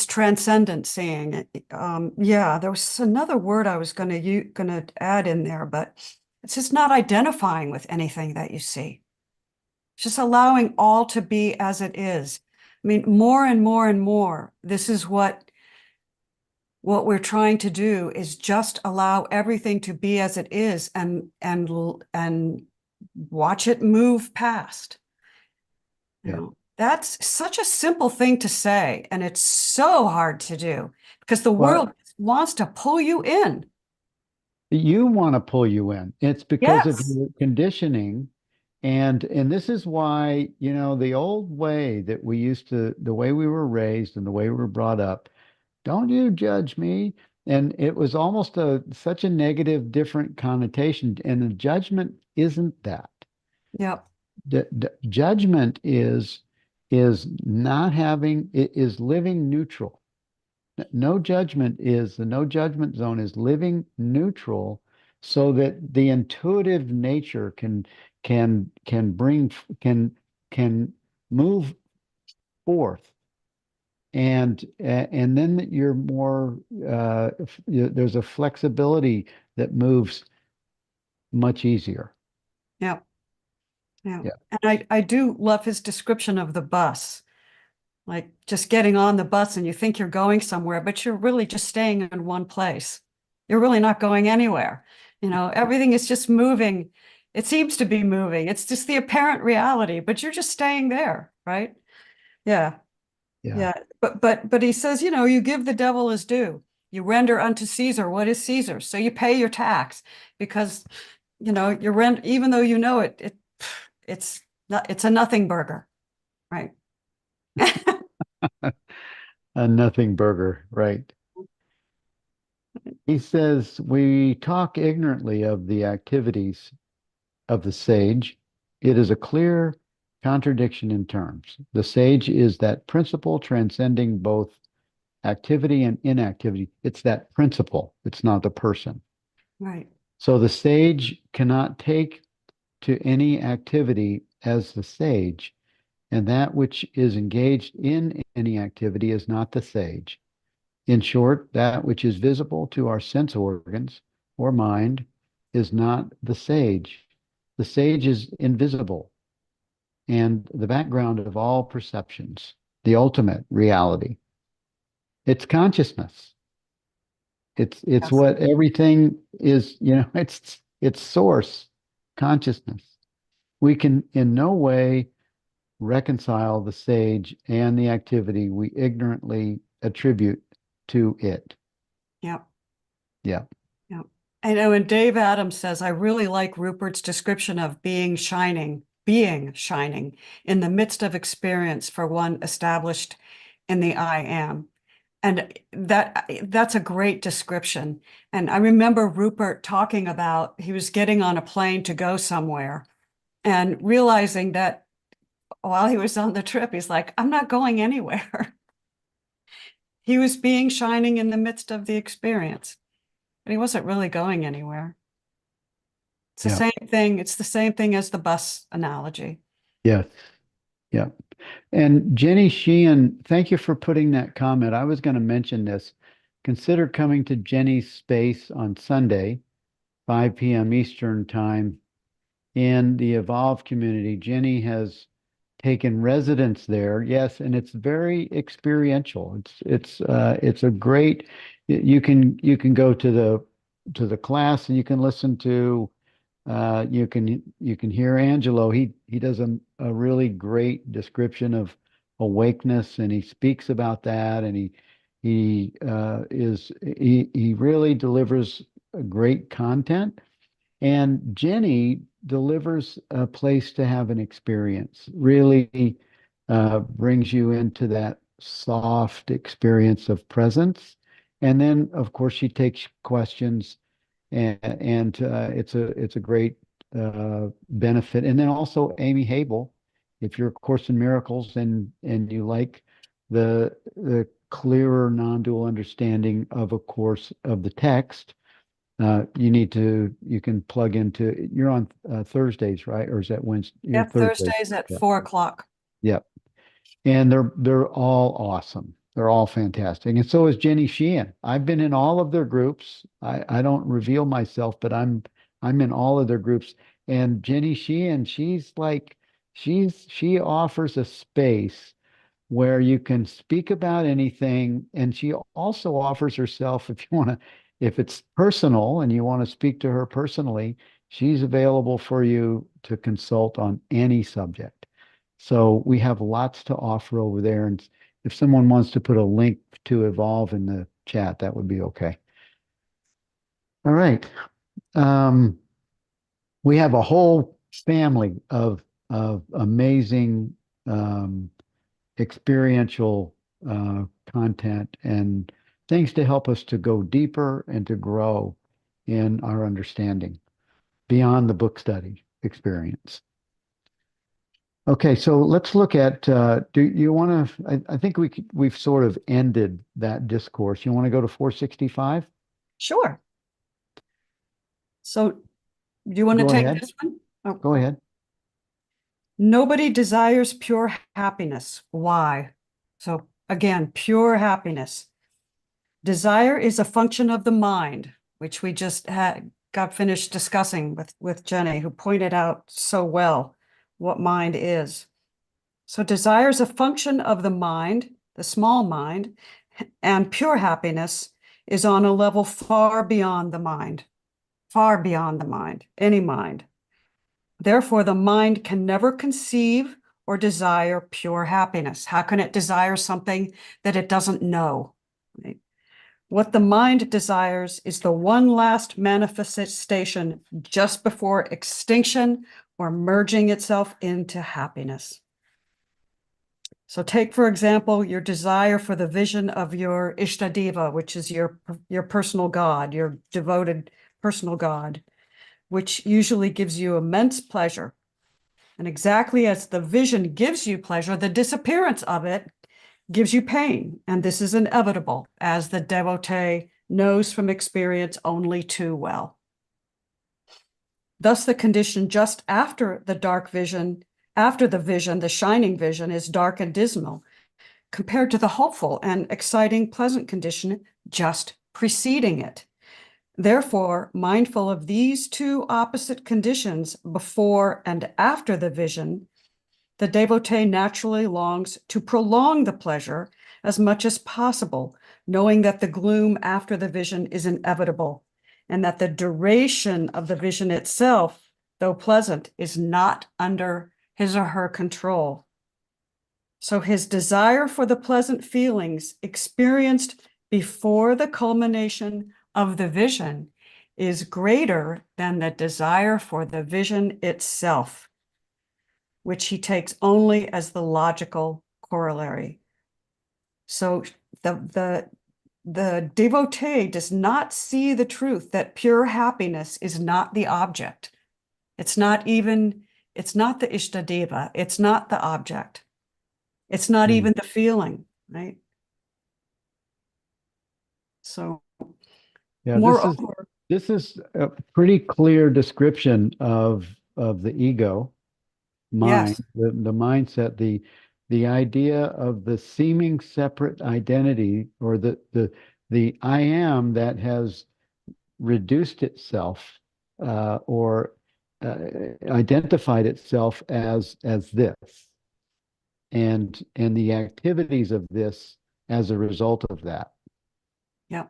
transcendent seeing. Yeah, there was another word I was gonna add in there, but it's just not identifying with anything that you see. Just allowing all to be as it is. I mean, more and more and more, this is what we're trying to do is just allow everything to be as it is and watch it move past. You Yeah. know, that's such a simple thing to say, and it's so hard to do because the Well, world wants to pull you in. you want to pull you in. It's because of Yes. your conditioning. And this is why, the old way that the way we were raised and the way we were brought up, don't you judge me. And it was almost such a negative, different connotation. And the judgment isn't that. Yep. Judgment is not having, it is living neutral. No judgment is the no judgment zone is living neutral so that the intuitive nature can bring can move forth and then you're more there's a flexibility that moves much easier. Yep. Yeah. Yeah. And I do love his description of the bus. Like just getting on the bus and you think you're going somewhere, but you're really just staying in one place. You're really not going anywhere. Everything is just moving. It seems to be moving. It's just the apparent reality, but you're just staying there, right? Yeah. Yeah. Yeah. But he says, you give the devil his due. You render unto Caesar what is Caesar's. So you pay your tax because, you rent, even though it's not, it's a nothing burger, right? A nothing burger, right? He says we talk ignorantly of the activities of the sage. It is a clear contradiction in terms. The sage is that principle transcending both activity and inactivity. It's that principle, it's not the person. Right. So the sage cannot take to any activity as the sage, and that which is engaged in any activity is not the sage. In short, that which is visible to our sense organs or mind is not the sage. The sage is invisible and the background of all perceptions, the ultimate reality. It's consciousness. It's Yes. what everything is, it's source, consciousness. We can in no way reconcile the sage and the activity we ignorantly attribute to it. Yep. Yeah. Yep. I know, and Dave Adams says, I really like Rupert's description of being shining in the midst of experience for one established in the I am. And that's a great description. And I remember Rupert talking about he was getting on a plane to go somewhere and realizing that while he was on the trip, he's like, I'm not going anywhere. He was being shining in the midst of the experience, but he wasn't really going anywhere. It's the Yeah. same thing. It's the same thing as the bus analogy. Yeah. Yeah. And Jenny Sheehan, thank you for putting that comment. I was going to mention this. Consider coming to Jenny's space on Sunday, 5 p.m. Eastern Time in the Evolve community. Jenny has taken residence there. Yes, and it's very experiential. It's a great you can go to the class and you can listen to you can hear Angelo. He does a really great description of awakeness, and he speaks about that, and he really delivers a great content. And Jenny delivers a place to have an experience, really brings you into that soft experience of presence. And then, of course, she takes questions, and it's a great benefit. And then also Amy Haible, if you're a Course in Miracles and you like the clearer non-dual understanding of a course of the text, you can plug into, you're on Thursdays, right? Or is that Wednesday? You're Yep, Thursdays. Thursdays at Yeah. 4 o'clock. Yep. And they're all awesome. They're all fantastic. And so is Jenny Sheehan. I've been in all of their groups. I don't reveal myself, but I'm in all of their groups. And Jenny Sheehan, she offers a space where you can speak about anything. And she also offers herself, if it's personal and you want to speak to her personally, she's available for you to consult on any subject. So we have lots to offer over there. And if someone wants to put a link to Evolve in the chat, that would be okay. All right. We have a whole family of amazing experiential content and things to help us to go deeper and to grow in our understanding beyond the book study experience. Okay, so let's look at, do you want to, I think we've sort of ended that discourse. You want to go to 465? Sure. So do you want to Go take ahead. this one? Oh. Go ahead. Nobody desires pure happiness. Why? So again, pure happiness. Desire is a function of the mind, which we just got finished discussing with Jenny, who pointed out so well what mind is. So desire is a function of the mind, the small mind, and pure happiness is on a level far beyond the mind, any mind. Therefore, the mind can never conceive or desire pure happiness. How can it desire something that it doesn't know? Right? What the mind desires is the one last manifestation just before extinction or merging itself into happiness. So take, for example, your desire for the vision of your Ishtadeva, which is your personal God, your devoted personal God, which usually gives you immense pleasure. And exactly as the vision gives you pleasure, the disappearance of it gives you pain. And this is inevitable, as the devotee knows from experience only too well. Thus, the condition just after the dark vision, after the vision, the shining vision, is dark and dismal, compared to the hopeful and exciting, pleasant condition just preceding it. Therefore, mindful of these two opposite conditions before and after the vision, the devotee naturally longs to prolong the pleasure as much as possible, knowing that the gloom after the vision is inevitable, and that the duration of the vision itself, though pleasant, is not under his or her control. So his desire for the pleasant feelings experienced before the culmination of the vision is greater than the desire for the vision itself, which he takes only as the logical corollary. So the devotee does not see the truth that pure happiness is not the object. It's not the Ishtadeva. It's not the object. It's not even the feeling, right? So, Yeah, moreover, this is a pretty clear description of the ego mind, yes, the mindset, the idea of the seeming separate identity, or the I am that has reduced itself or identified itself as this, and the activities of this as a result of that. yeah.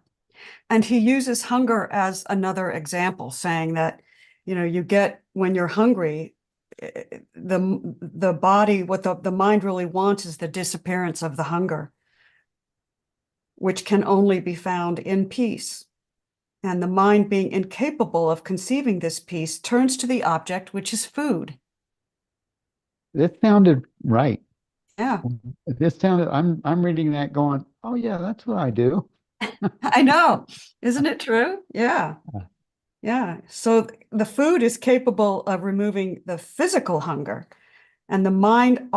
And he uses hunger as another example, saying that, you get, when you're hungry, the body, what the mind really wants is the disappearance of the hunger, which can only be found in peace. And the mind, being incapable of conceiving this peace, turns to the object, which is food. This sounded right. Yeah, This sounded, I'm reading that going, oh yeah, that's what I do. I know. Isn't it true? Yeah. Yeah. So the food is capable of removing the physical hunger, and the mind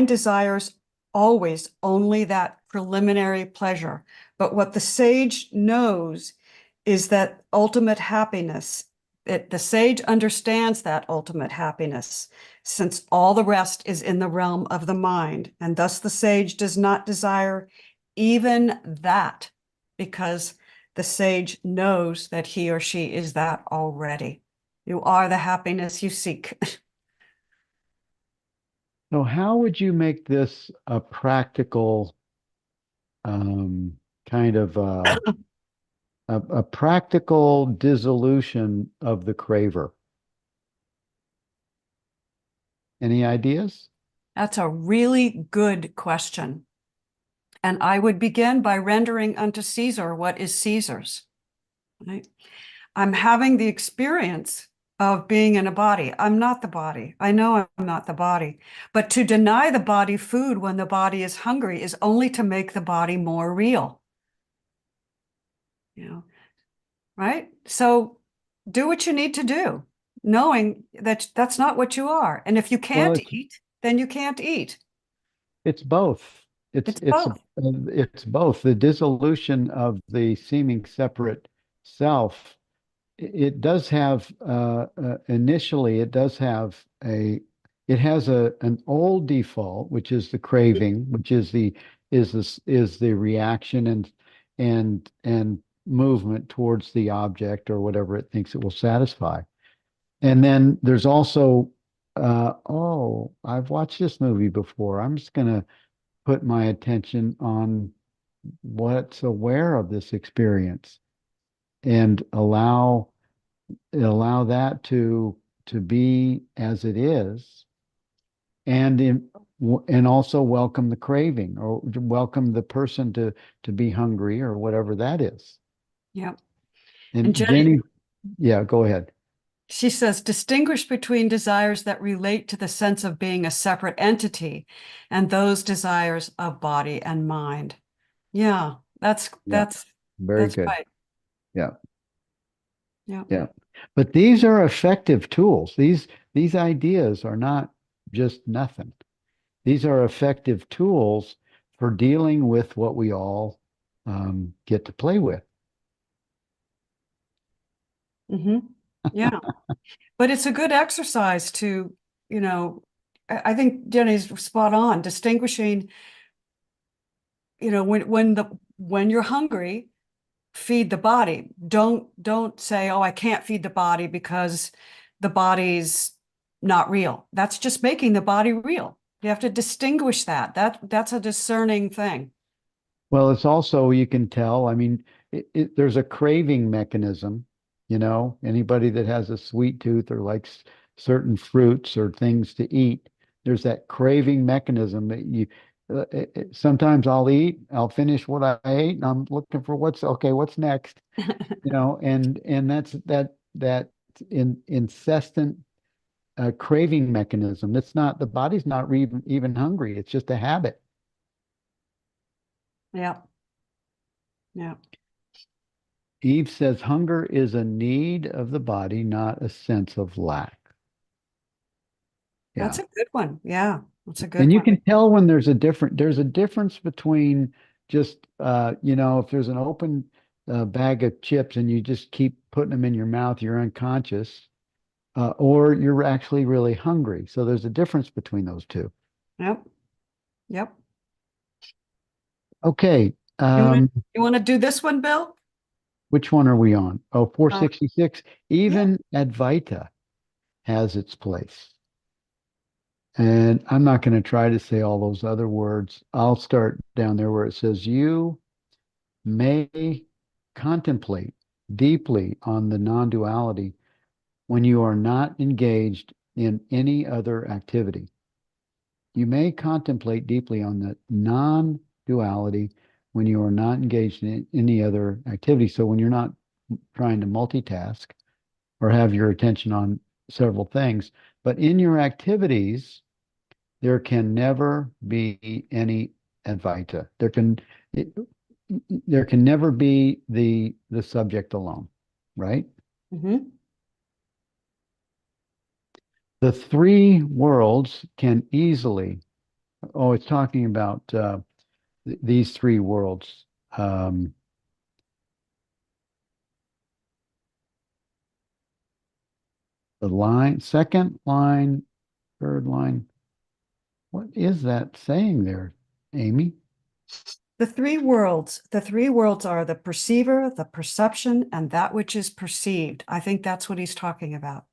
desires always only that preliminary pleasure. But what the sage knows is that ultimate happiness, the sage understands that ultimate happiness, since all the rest is in the realm of the mind. And thus the sage does not desire even that, because the sage knows that he or she is that already. You are the happiness you seek. So how would you make this a practical kind of a practical dissolution of the craver? Any ideas? That's a really good question. And I would begin by rendering unto Caesar what is Caesar's. Right? I'm having the experience of being in a body. I'm not the body. I know I'm not the body. But to deny the body food when the body is hungry is only to make the body more real. You know, right? So do what you need to do, knowing that that's not what you are. And if you Well, can't eat, then you can't eat. it's both. It's both. It's both. The dissolution of the seeming separate self. It does have initially. It does have a. It has an old default, which is the craving, which is the reaction and movement towards the object or whatever it thinks it will satisfy. And then there's also, oh, I've watched this movie before. I'm just gonna put my attention on what's aware of this experience and allow that to be as it is, and and also welcome the craving or welcome the person to be hungry or whatever that is. Yeah. And And Jenny, Jenny, yeah, go ahead. she says, distinguish between desires that relate to the sense of being a separate entity and those desires of body and mind. Yeah, that's Yeah, that's very that's good. right. Yeah. Yeah. Yeah. But these are effective tools. These ideas are not just nothing. These are effective tools for dealing with what we all get to play with. Hmm. Yeah. But it's a good exercise to, you know, I think Jenny's spot on, distinguishing, when you're hungry, feed the body. Don't say, oh, I can't feed the body because the body's not real. That's just making the body real. You have to distinguish that. That's a discerning thing. Well, it's also, you can tell, I mean, there's a craving mechanism, anybody that has a sweet tooth or likes certain fruits or things to eat, there's that craving mechanism that sometimes I'll finish what I ate and I'm looking for what's next, and that's that incessant craving mechanism. The body's not even hungry. It's just a habit. Yeah. Yeah. Eve says hunger is a need of the body, not a sense of lack. That's Yeah. a good one. Yeah. That's a good And you one. can tell when there's a difference between just, if there's an open bag of chips and you just keep putting them in your mouth, you're unconscious, or you're actually really hungry. So there's a difference between those two. Yep. Yep. Okay. You want to do this one, Bill? Which one are we on? Oh, Uh, 466. yeah. Even Advaita has its place. And I'm not going to try to say all those other words. I'll start down there where it says, you may contemplate deeply on the non-duality when you are not engaged in any other activity. You may contemplate deeply on the non-duality when you are not engaged in any other activity. So when you're not trying to multitask or have your attention on several things, but in your activities, there can never be any Advaita. There can never be the subject alone, right? Mhm. The three worlds can easily, oh, it's talking about these three worlds. The line, second line, third line. What is that saying there, Amy? The three worlds are the perceiver, the perception, and that which is perceived. I think that's what he's talking about.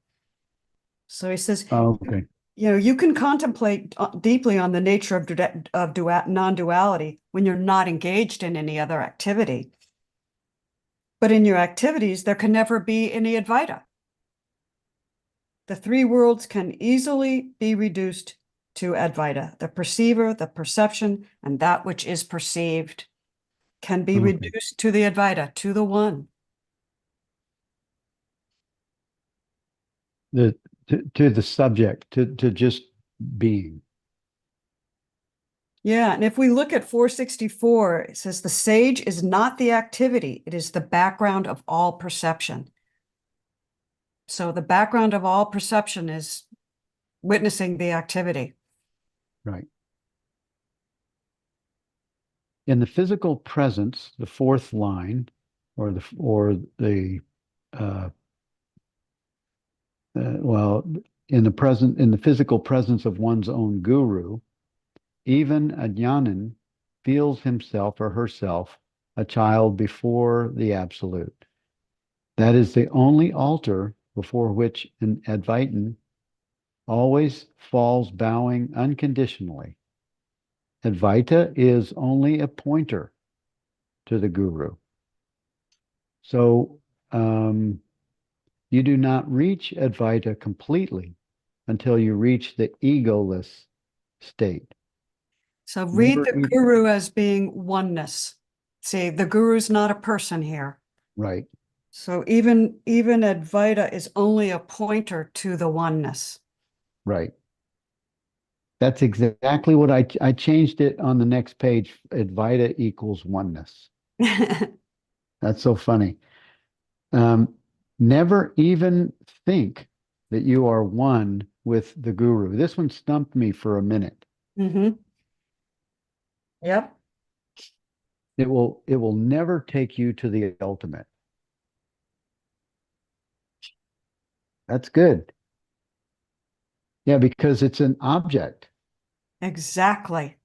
So he says, Oh, okay. you can contemplate deeply on the nature of non-duality when you're not engaged in any other activity. But in your activities, there can never be any Advaita. The three worlds can easily be reduced to Advaita. The perceiver, the perception, and that which is perceived can be Okay. reduced to the Advaita, to the one. To the subject, to just being. Yeah, and if we look at 464, it says the sage is not the activity, it is the background of all perception. So the background of all perception is witnessing the activity. Right. In the physical presence, the fourth line, or the well, in the physical presence of one's own guru, even a jnanin feels himself or herself a child before the absolute. That is the only altar before which an Advaitin always falls bowing unconditionally. Advaita is only a pointer to the guru. So you do not reach Advaita completely until you reach the egoless state. So read Never the e- guru as being oneness. See, the guru's not a person here. Right, So even Advaita is only a pointer to the oneness. right. That's exactly what I changed it on the next page. Advaita equals oneness. That's so funny. Um, Never even think that you are one with the guru. This one stumped me for a minute. Mm-hmm. Yep. It will never take you to the ultimate. That's good. Yeah, because it's an object. Exactly.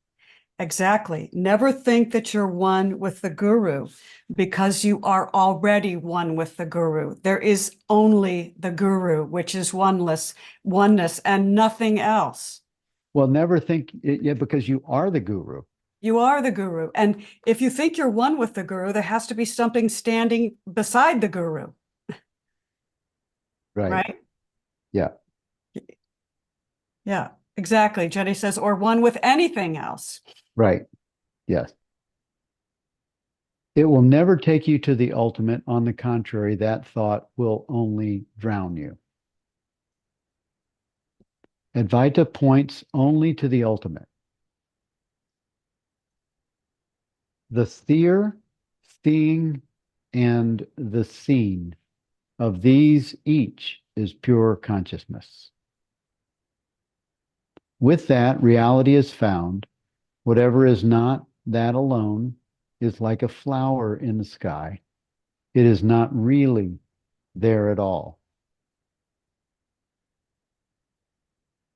Exactly. Never think that you're one with the guru because you are already one with the guru. There is only the guru, which is oneness and nothing else. Well, never think, yeah, because you are the guru. You are the guru. And if you think you're one with the guru, there has to be something standing beside the guru, Right. right? Yeah. Yeah, exactly. Jenny says, or one with anything else. Right. Yes. It will never take you to the ultimate. On the contrary, that thought will only drown you. Advaita points only to the ultimate. The seer, seeing, and the seen of these each is pure consciousness. With that, reality is found. Whatever is not that alone is like a flower in the sky. It is not really there at all.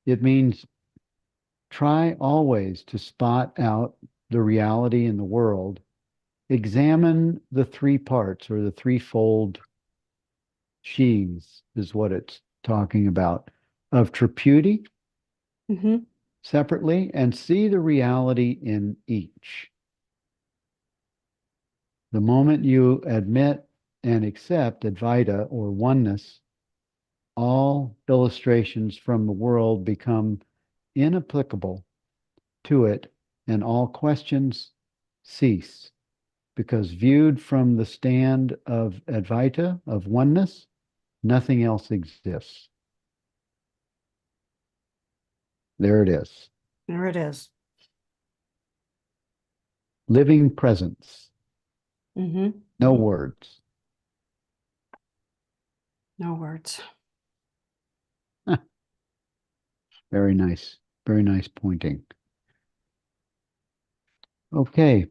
It means try always to spot out the reality in the world. Examine the three parts or the threefold sheaths, is what it's talking about, of Tripudi Mm-hmm. separately, and see the reality in each. The moment you admit and accept Advaita or oneness, all illustrations from the world become inapplicable to it, and all questions cease. because viewed from the stand of Advaita, of oneness, nothing else exists. There it is. There it is. Living presence. Mm-hmm. No words. No words. Very nice. Very nice pointing. Okay.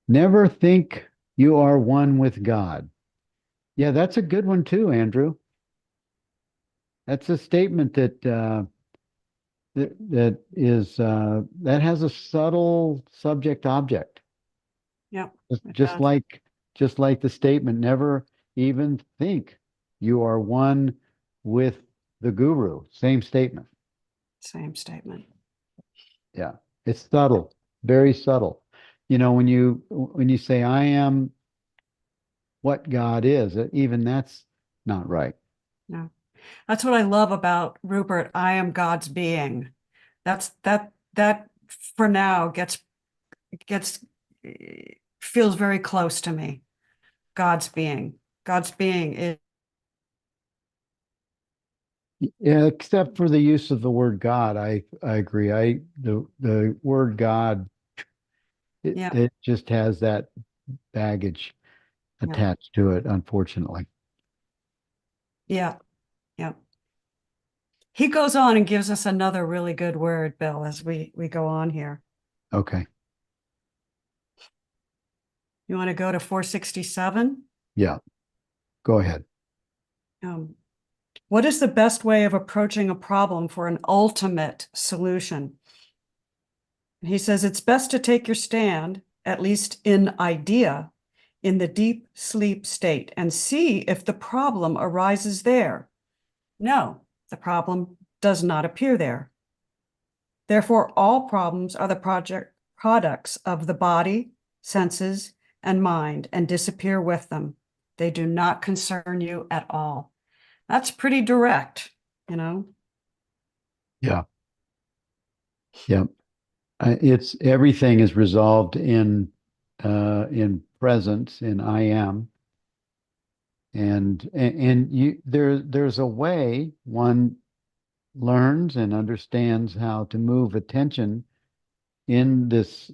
Never think you are one with God. Yeah, that's a good one too, Andrew. That's a statement that that has a subtle subject object. Yep. Just does. like the statement, never even think you are one with the guru. Same statement. Same statement. Yeah. It's subtle, very subtle. When you say I am what God is, even that's not right. No. That's what I love about Rupert. I am God's being. That for now gets feels very close to me. God's being. God's being is. Yeah, except for the use of the word God, I agree. The word God, Yeah. it just has that baggage Yeah. attached to it, unfortunately. Yeah. Yeah. He goes on and gives us another really good word, Bill, as we go on here. Okay. You want to go to 467? Yeah. Go ahead. What is the best way of approaching a problem for an ultimate solution? He says it's best to take your stand, at least in idea, in the deep sleep state and see if the problem arises there. No, the problem does not appear there. Therefore, all problems are the products of the body, senses, and mind and disappear with them. They do not concern you at all. That's pretty direct, Yeah. Yeah. It's everything is resolved in presence, in I am. And there's a way one learns and understands how to move attention in this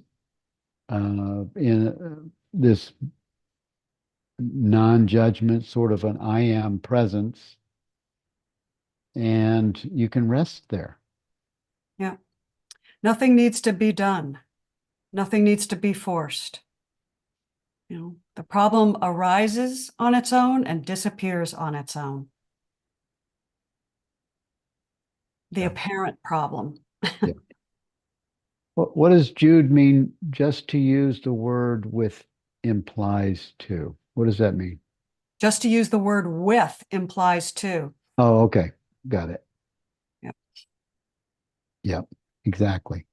non-judgment, sort of an I am presence, and you can rest there. Yeah. Nothing needs to be done. Nothing needs to be forced. The problem arises on its own and disappears on its own. The Yeah. apparent problem. Yeah. What does Jude mean? Just to use the word with implies to. What does that mean? Just to use the word with implies to. Oh, okay. Got it. Yep. Yep, exactly.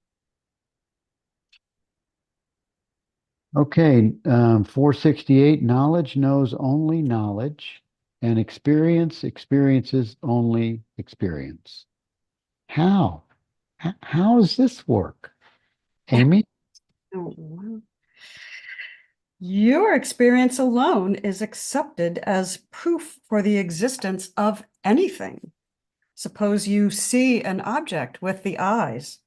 Okay, 468, knowledge knows only knowledge, and experience experiences only experience. How? How does this work? Amy? Your experience alone is accepted as proof for the existence of anything. Suppose you see an object with the eyes.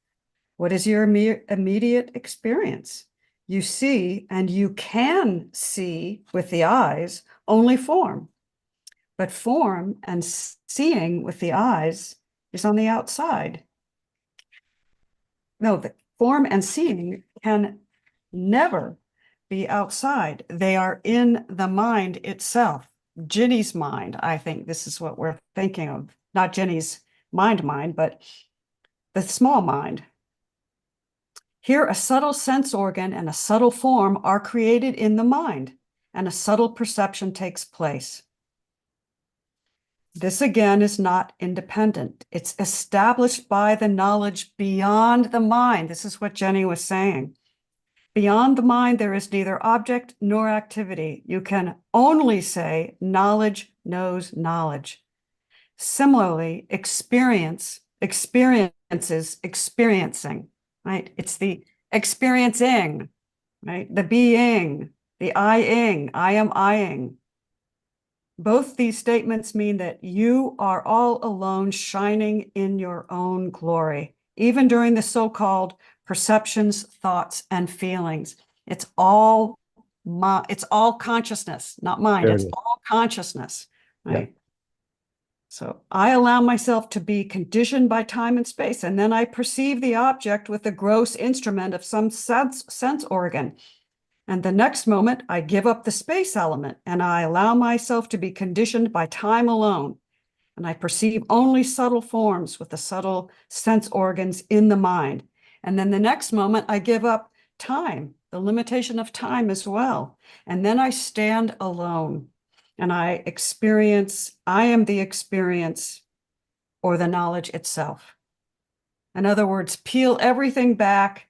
What is your immediate experience? You see, and you can see with the eyes only form. But form and seeing with the eyes is on the outside. No, the form and seeing can never be outside. They are in the mind itself. Ginny's mind, I think this is what we're thinking of. Not Ginny's mind, but the small mind. Here, a subtle sense organ and a subtle form are created in the mind, and a subtle perception takes place. This again is not independent. It's established by the knowledge beyond the mind. This is what Jenny was saying. Beyond the mind, there is neither object nor activity. You can only say knowledge knows knowledge. Similarly, experiences experiencing, right? It's the experiencing, right? The being, the I-ing, I am I-ing. Both these statements mean that you are all alone, shining in your own glory, even during the so-called perceptions, thoughts, and feelings. It's all consciousness, not mind. There It's it is. all consciousness, Yep. right? So I allow myself to be conditioned by time and space, and then I perceive the object with the gross instrument of some sense organ. And the next moment, I give up the space element and I allow myself to be conditioned by time alone. And I perceive only subtle forms with the subtle sense organs in the mind. And then the next moment, I give up time, the limitation of time as well. And then I stand alone and I am the experience or the knowledge itself. In other words, peel everything back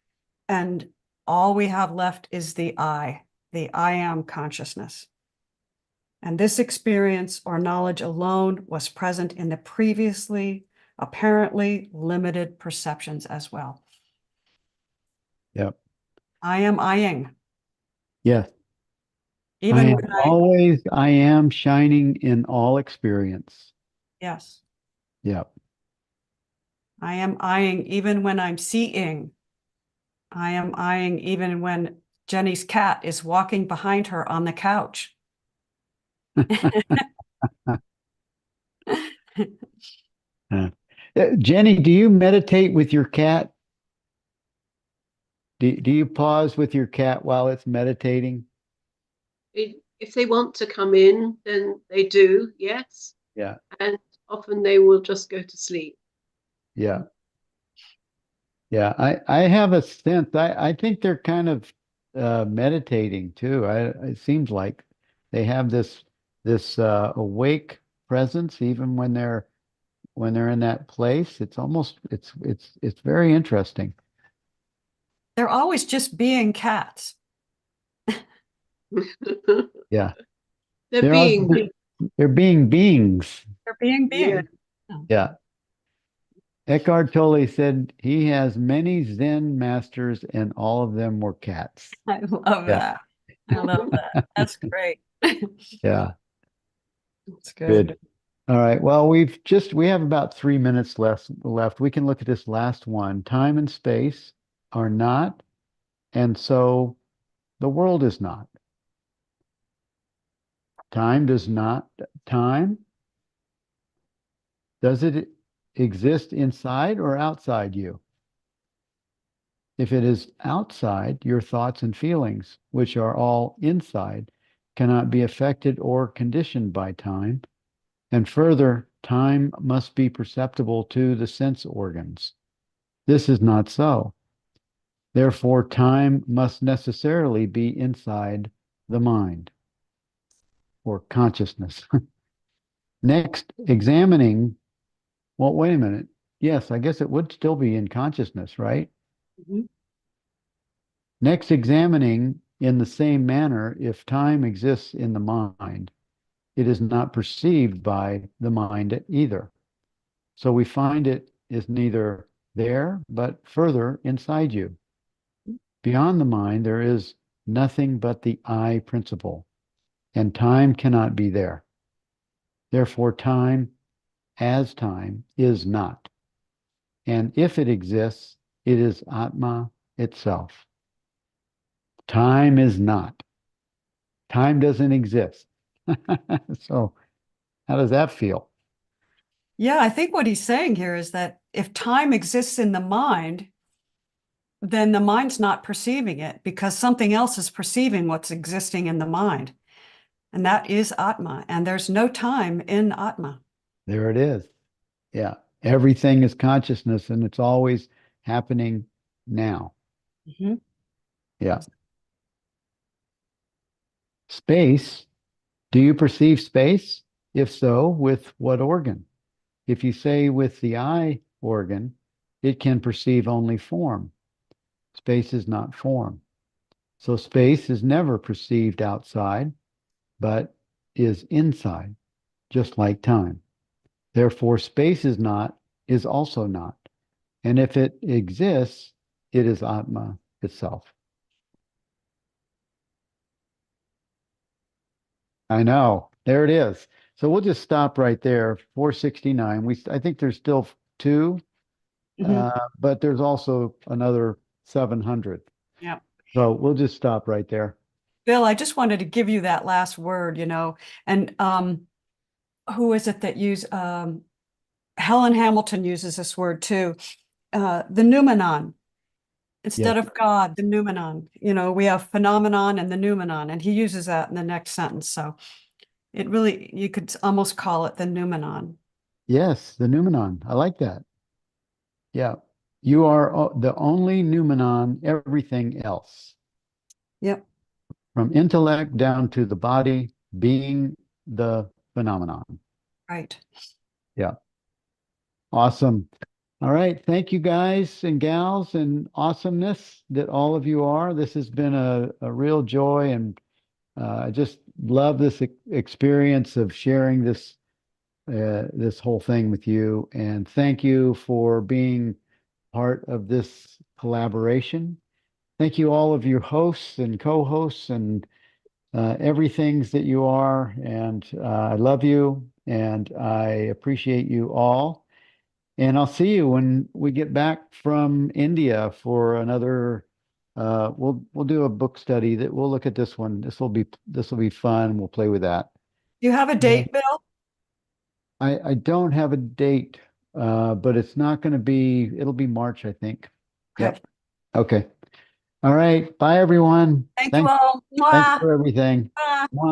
and all we have left is the I am consciousness. And this experience or knowledge alone was present in the previously apparently limited perceptions as well. Yep. I am I-ing. Yes. Even I am when always, I am shining in all experience. yes, Yep. I am I-ing even when I'm seeing. I am I-ing even when Jenny's cat is walking behind her on the couch. Jenny, do you meditate with your cat? Do you pause with your cat while it's meditating? If they want to come in, then they do, yes. Yeah. And often they will just go to sleep. Yeah. Yeah. I have a sense. I think they're kind of meditating too. It seems like they have this awake presence even when they're in that place. It's almost it's very interesting. They're always just being cats. Yeah. They're They're being, they're being beings. They're being yeah. beings. Yeah. Eckhart Tolle said he has many Zen masters and all of them were cats. I love Yeah. that. I love that. That's great. Yeah. That's good. Good. All right. Well, we have about 3 minutes left. We can look at this last one. Time and space are not, and so the world is not. Time does not, time, does it exist inside or outside you? If it is outside, your thoughts and feelings, which are all inside, cannot be affected or conditioned by time. And further, time must be perceptible to the sense organs. This is not so. Therefore, time must necessarily be inside the mind or consciousness. Next, examining, well, wait a minute. Yes, I guess it would still be in consciousness, right? Mhm. Next, examining in the same manner, if time exists in the mind, it is not perceived by the mind either. So we find it is neither there, but further inside you. Beyond the mind, there is nothing but the I principle, and time cannot be there. Therefore, time as time is not. And if it exists, it is Atma itself. Time is not. Time doesn't exist. So, how does that feel? Yeah, I think what he's saying here is that if time exists in the mind, then the mind's not perceiving it because something else is perceiving what's existing in the mind. And that is Atma. And there's no time in Atma. There it is. Yeah. Everything is consciousness and it's always happening now. Mhm. Yeah. Space. Do you perceive space? If so, with what organ? If you say with the eye organ, it can perceive only form. Space is not form. So space is never perceived outside, but is inside, just like time. Therefore, space is also not. And if it exists, it is Atma itself. I know. There it is. So we'll just stop right there. 469. I think there's still two, Mhm. but there's also another 700. Yeah. So we'll just stop right there. Bill, I just wanted to give you that last word, and who is it that Helen Hamilton uses this word too, the noumenon. Instead Yes. of God, the noumenon. We have phenomenon and the noumenon, and he uses that in the next sentence. So you could almost call it the noumenon. Yes, the noumenon. I like that. Yeah. You are the only noumenon, everything else, Yep, from intellect down to the body being the phenomenon. right. Yeah. Awesome. All right. Thank you, guys and gals, and awesomeness that all of you are. This has been a real joy, and I just love this experience of sharing this whole thing with you. And thank you for being part of this collaboration. Thank you, all of your hosts and co-hosts and everythings that you are. And I love you, and I appreciate you all. And I'll see you when we get back from India for another. We'll do a book study that we'll look at this one. This will be fun. We'll play with that. Do you have a Yeah. date, Bill? I don't have a date, but it's not going to be. It'll be March, I think. Okay. Yep. Okay. All right. Bye, everyone. Thank you Thanks. all. Thanks Mwah. for everything. Bye. Bye.